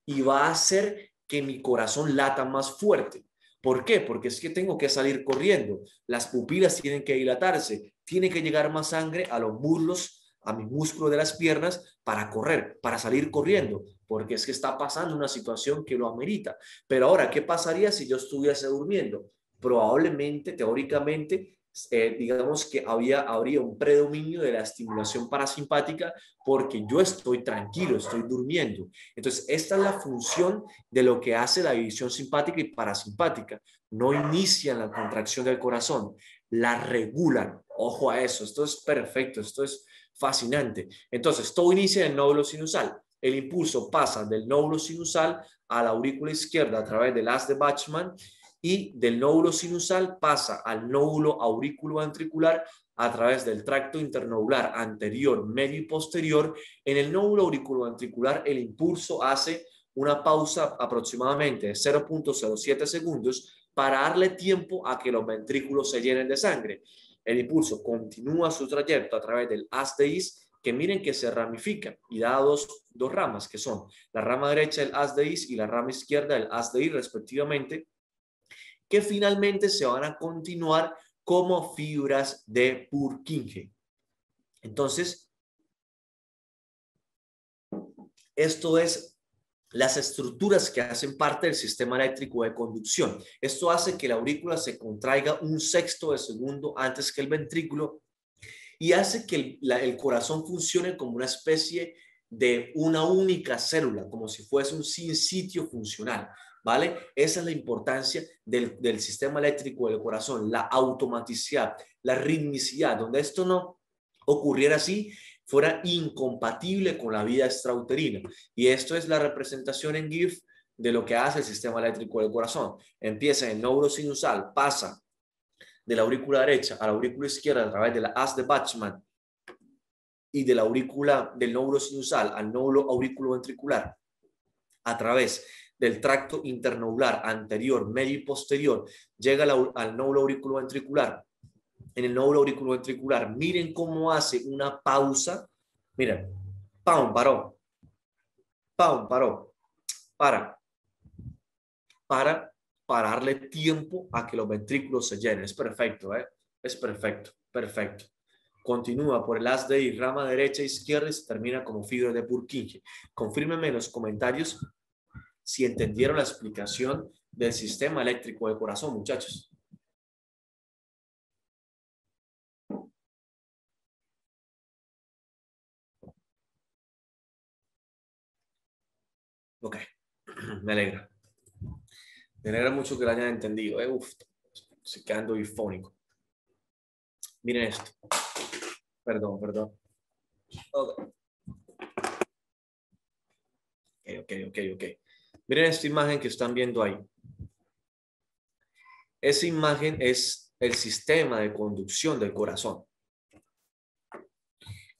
y va a hacer que mi corazón lata más fuerte. ¿Por qué? Porque es que tengo que salir corriendo. Las pupilas tienen que dilatarse. Tiene que llegar más sangre a los muslos, a mis músculos de las piernas para correr, para salir corriendo, porque es que está pasando una situación que lo amerita. Pero ahora, ¿qué pasaría si yo estuviese durmiendo? Probablemente, teóricamente, digamos que habría un predominio de la estimulación parasimpática porque yo estoy tranquilo, estoy durmiendo. Entonces, esta es la función de lo que hace la división simpática y parasimpática. No inician la contracción del corazón, la regulan. Ojo a eso, esto es perfecto, esto es fascinante. Entonces, todo inicia en el nódulo sinusal. El impulso pasa del nódulo sinusal a la aurícula izquierda a través del haz de Bachmann y del nódulo sinusal pasa al nódulo auriculoventricular a través del tracto internodular anterior, medio y posterior. En el nódulo auriculoventricular el impulso hace una pausa aproximadamente de 0.07 segundos para darle tiempo a que los ventrículos se llenen de sangre. El impulso continúa su trayecto a través del haz de His, que miren que se ramifica y da dos ramas, que son la rama derecha del haz de His y la rama izquierda del haz de His respectivamente, que finalmente se van a continuar como fibras de Purkinje. Entonces, esto es las estructuras que hacen parte del sistema eléctrico de conducción. Esto hace que la aurícula se contraiga 1/6 de segundo antes que el ventrículo y hace que el corazón funcione como una especie de una única célula, como si fuese un sitio funcional, ¿vale? Esa es la importancia del sistema eléctrico del corazón, la automaticidad, la ritmicidad, donde esto no ocurriera así, fuera incompatible con la vida extrauterina. Y esto es la representación en GIF de lo que hace el sistema eléctrico del corazón. Empieza en neurosinusal, pasa de la aurícula derecha a la aurícula izquierda a través de la haz de Bachmann y de la aurícula del nódulo sinusal al nódulo auriculoventricular a través del tracto internodular anterior, medio y posterior, llega al nódulo auriculoventricular. En el nódulo auriculoventricular, miren cómo hace una pausa. Miren, pam, paró, pam, paró, para darle tiempo a que los ventrículos se llenen. Es perfecto, ¿eh? Es perfecto, perfecto. Continúa por el haz de I, rama derecha e izquierda y se termina como fibra de Purkinje. Confírmenme en los comentarios si entendieron la explicación del sistema eléctrico del corazón, muchachos. Ok, me alegra. Me alegra mucho que lo hayan entendido. Uf, estoy quedando bifónico. Miren esto. Perdón. Ok. Miren esta imagen que están viendo ahí. Esa imagen es el sistema de conducción del corazón.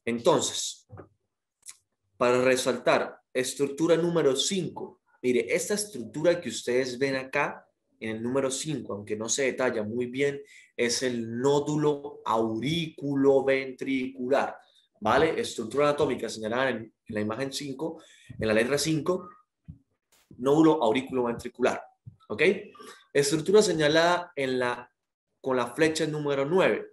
Entonces, para resaltar, estructura número 5. Mire, esta estructura que ustedes ven acá en el número 5, aunque no se detalla muy bien, es el nódulo auriculoventricular, ¿vale? Estructura anatómica señalada en la imagen 5, en la letra 5, nódulo auriculoventricular, ¿ok? Estructura señalada con la flecha número 9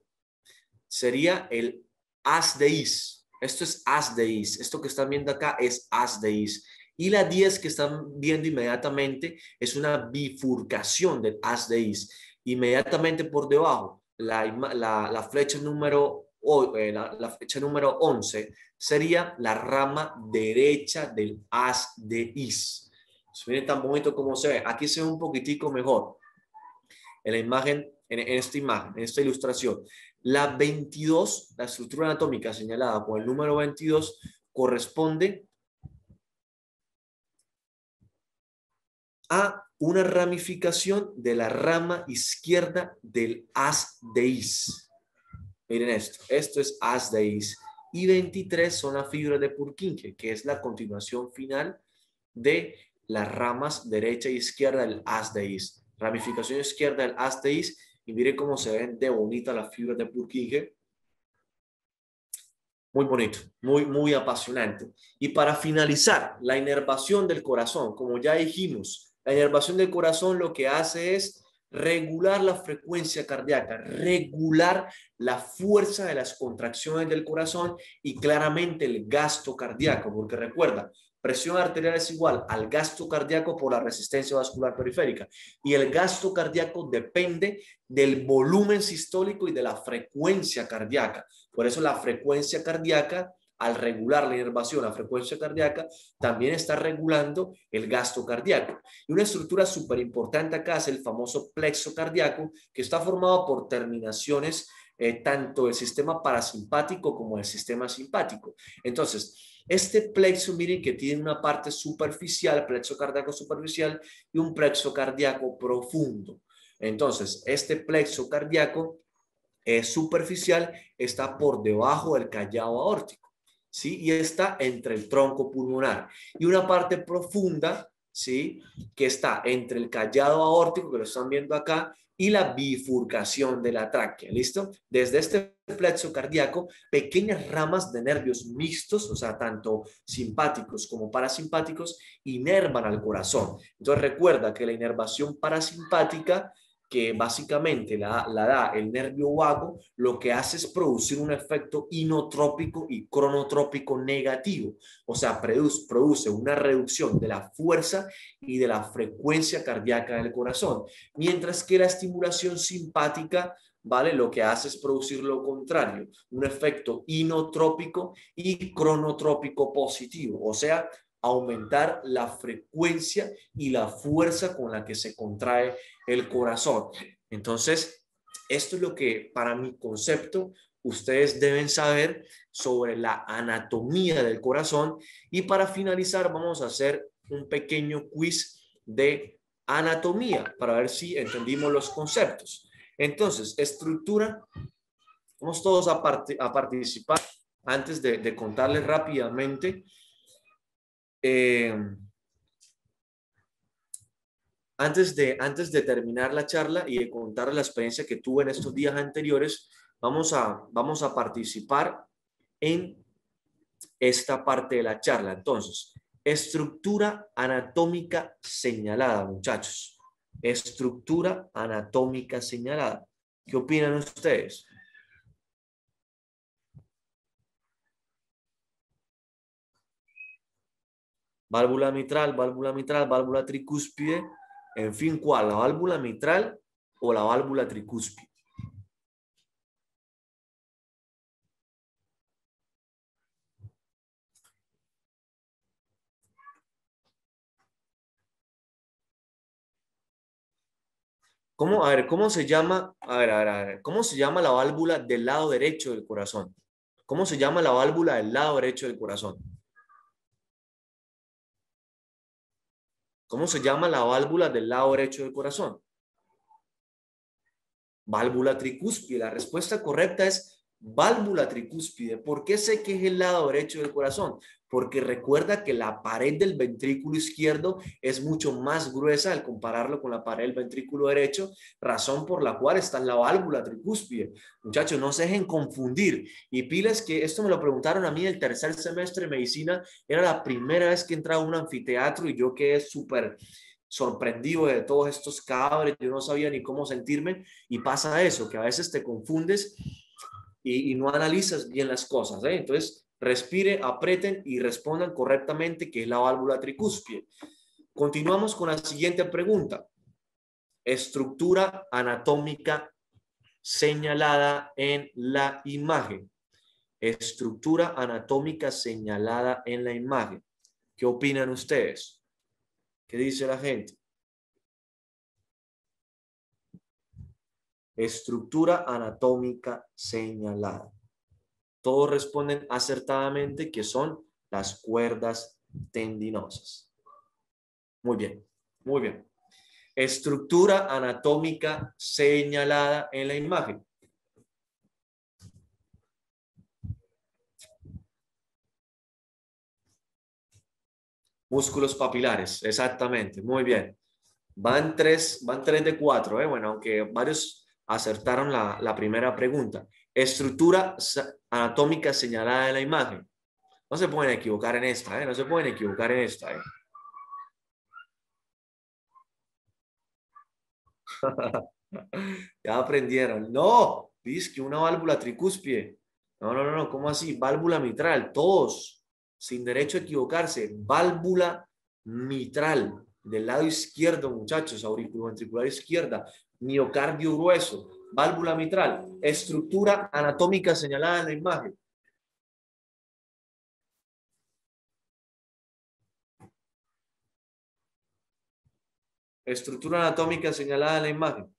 sería el haz de Is. Esto es haz de Is. Esto que están viendo acá es haz de Is. Y la 10 que están viendo inmediatamente es una bifurcación del haz de Is. Inmediatamente por debajo, la flecha número la flecha número 11 sería la rama derecha del haz de Is. Miren tan bonito como se ve. Aquí se ve un poquitico mejor en la imagen, en esta imagen, en esta ilustración. La 22, la estructura anatómica señalada con el número 22, corresponde a una ramificación de la rama izquierda del haz de Is. Miren esto es haz de Is. Y 23 son las fibras de Purkinje, que es la continuación final de las ramas derecha e izquierda del haz de Is. Ramificación izquierda del haz de Is. Y miren cómo se ven de bonita las fibras de Purkinje. Muy bonito, muy apasionante. Y para finalizar, la inervación del corazón, como ya dijimos, la inervación del corazón lo que hace es regular la frecuencia cardíaca, regular la fuerza de las contracciones del corazón y claramente el gasto cardíaco, porque recuerda, presión arterial es igual al gasto cardíaco por la resistencia vascular periférica y el gasto cardíaco depende del volumen sistólico y de la frecuencia cardíaca. Por eso la frecuencia cardíaca, al regular la inervación, la frecuencia cardíaca, también está regulando el gasto cardíaco. Y una estructura súper importante acá es el famoso plexo cardíaco, que está formado por terminaciones tanto del sistema parasimpático como del sistema simpático. Entonces, este plexo, miren que tiene una parte superficial, plexo cardíaco superficial, y un plexo cardíaco profundo. Entonces, este plexo cardíaco superficial está por debajo del callado aórtico, ¿sí? Y está entre el tronco pulmonar. Y una parte profunda, ¿sí? Que está entre el callado aórtico, que lo están viendo acá, y la bifurcación de la tráquea, ¿listo? Desde este plexo cardíaco, pequeñas ramas de nervios mixtos, o sea, tanto simpáticos como parasimpáticos, inervan al corazón. Entonces recuerda que la inervación parasimpática que básicamente la da el nervio vago, lo que hace es producir un efecto inotrópico y cronotrópico negativo. O sea, produce una reducción de la fuerza y de la frecuencia cardíaca del corazón. Mientras que la estimulación simpática, ¿vale? Lo que hace es producir lo contrario, un efecto inotrópico y cronotrópico positivo. O sea, aumentar la frecuencia y la fuerza con la que se contrae el corazón. Entonces, esto es lo que para mi concepto ustedes deben saber sobre la anatomía del corazón. Y para finalizar vamos a hacer un pequeño quiz de anatomía para ver si entendimos los conceptos. Entonces, estructura, vamos todos a participar antes de contarles rápidamente. Antes de terminar la charla y de contar la experiencia que tuve en estos días anteriores, vamos a participar en esta parte de la charla. Entonces, estructura anatómica señalada, muchachos. Estructura anatómica señalada. ¿Qué opinan ustedes? Válvula mitral, válvula tricúspide. En fin, ¿cuál? ¿La válvula mitral o la válvula tricúspide? ¿Cómo, a ver, cómo se llama? A ver, ¿cómo se llama la válvula del lado derecho del corazón? ¿Cómo se llama la válvula del lado derecho del corazón? ¿Cómo se llama la válvula del lado derecho del corazón? Válvula tricúspide. La respuesta correcta es válvula tricúspide. ¿Por qué sé que es el lado derecho del corazón? Porque recuerda que la pared del ventrículo izquierdo es mucho más gruesa al compararlo con la pared del ventrículo derecho, razón por la cual está en la válvula tricúspide. Muchachos, no se dejen confundir. Y pilas que esto me lo preguntaron a mí el tercer semestre de medicina, era la primera vez que entraba a un anfiteatro y yo quedé súper sorprendido de todos estos cadáveres, yo no sabía ni cómo sentirme y pasa eso, que a veces te confundes y no analizas bien las cosas, ¿eh? Entonces, respire, aprieten y respondan correctamente que es la válvula tricúspide. Continuamos con la siguiente pregunta. Estructura anatómica señalada en la imagen. Estructura anatómica señalada en la imagen. ¿Qué opinan ustedes? ¿Qué dice la gente? Estructura anatómica señalada. Todos responden acertadamente que son las cuerdas tendinosas. Muy bien, muy bien. Estructura anatómica señalada en la imagen. Músculos papilares, exactamente, muy bien. Van tres de cuatro, ¿eh? Bueno, aunque varios acertaron la primera pregunta. Estructura anatómica señalada en la imagen. No se pueden equivocar en esta, ¿eh? No se pueden equivocar en esta, ¿eh? Ya aprendieron. No, dice que una válvula tricúspide. No, no, no, no, ¿cómo así? Válvula mitral, todos, sin derecho a equivocarse. Válvula mitral, del lado izquierdo, muchachos, auriculoventricular izquierda, miocardio grueso, válvula mitral, estructura anatómica señalada en la imagen. Estructura anatómica señalada en la imagen.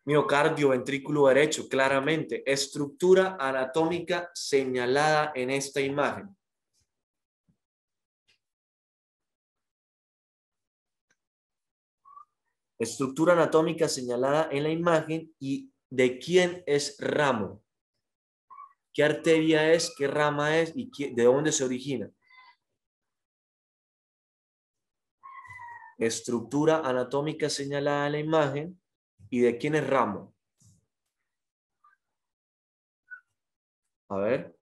Miocardio, ventrículo derecho, claramente. Estructura anatómica señalada en esta imagen. Estructura anatómica señalada en la imagen y de quién es ramo. ¿Qué arteria es? ¿Qué rama es? ¿Y de dónde se origina? Estructura anatómica señalada en la imagen y de quién es ramo. A ver.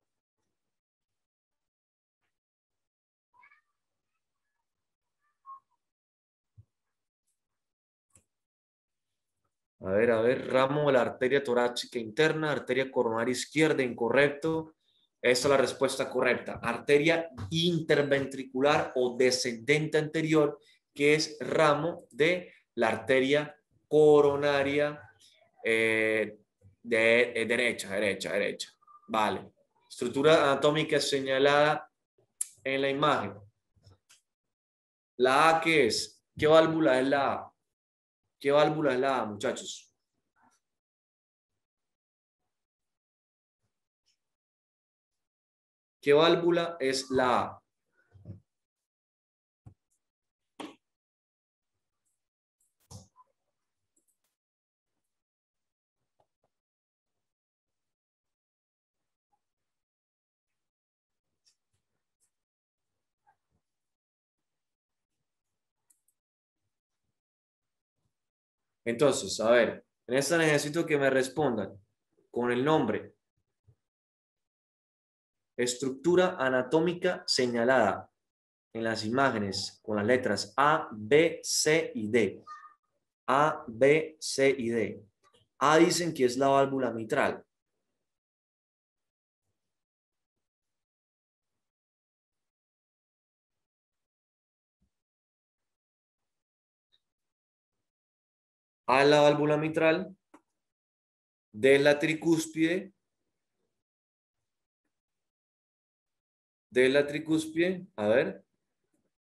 A ver, ramo de la arteria torácica interna, arteria coronaria izquierda, incorrecto. Esa es la respuesta correcta. Arteria interventricular o descendente anterior, que es ramo de la arteria coronaria derecha. Vale. Estructura anatómica señalada en la imagen. La A, ¿qué es? ¿Qué válvula es la A? ¿Qué válvula es la A, muchachos? ¿Qué válvula es la A? Entonces, a ver, en esta necesito que me respondan con el nombre. Estructura anatómica señalada en las imágenes con las letras A, B, C y D. A, B, C y D. A dicen que es la válvula mitral. A es la válvula mitral. D es la tricúspide. D es la tricúspide. A ver.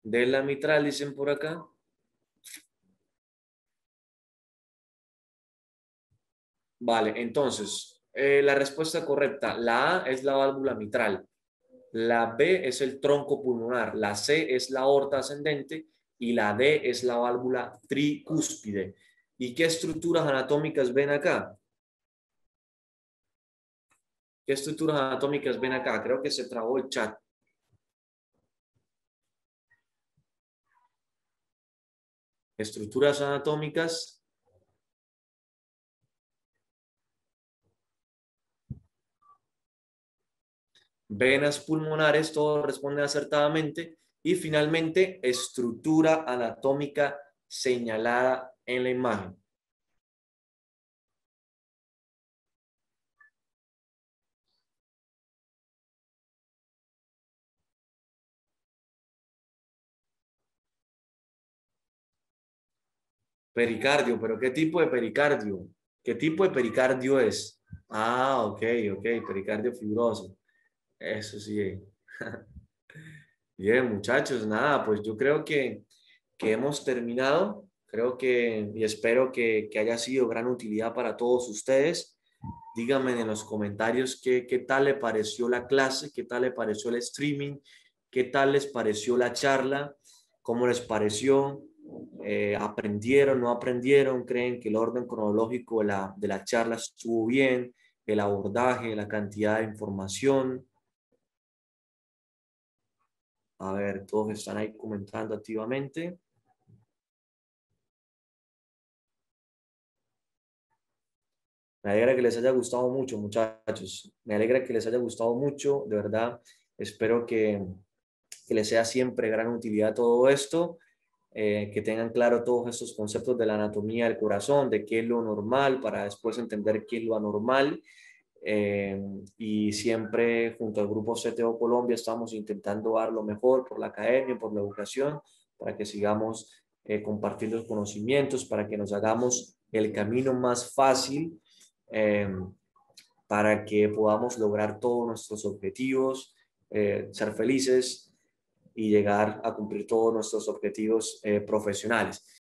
D es la mitral, dicen por acá. Vale, entonces, la respuesta correcta. La A es la válvula mitral. La B es el tronco pulmonar. La C es la aorta ascendente. Y la D es la válvula tricúspide. ¿Y qué estructuras anatómicas ven acá? ¿Qué estructuras anatómicas ven acá? Creo que se trabó el chat. Estructuras anatómicas. Venas pulmonares, todo responde acertadamente. Y finalmente, estructura anatómica señalada en la imagen. Pericardio, pero ¿qué tipo de pericardio? ¿Qué tipo de pericardio es? Ah, ok, pericardio fibroso. Eso sí. Bien, muchachos, nada, pues yo creo que hemos terminado. Creo que y espero que haya sido gran utilidad para todos ustedes. Díganme en los comentarios qué tal le pareció la clase, qué tal le pareció el streaming, qué tal les pareció la charla, cómo les pareció, aprendieron, no aprendieron, creen que el orden cronológico de la charla estuvo bien, el abordaje, la cantidad de información. A ver, todos están ahí comentando activamente. Me alegra que les haya gustado mucho, muchachos. Me alegra que les haya gustado mucho, de verdad. Espero que les sea siempre gran utilidad todo esto, que tengan claro todos estos conceptos de la anatomía del corazón, de qué es lo normal, para después entender qué es lo anormal. Y siempre junto al grupo CTO Colombia estamos intentando dar lo mejor por la academia, por la educación, para que sigamos compartiendo los conocimientos, para que nos hagamos el camino más fácil, eh, para que podamos lograr todos nuestros objetivos, ser felices y llegar a cumplir todos nuestros objetivos profesionales.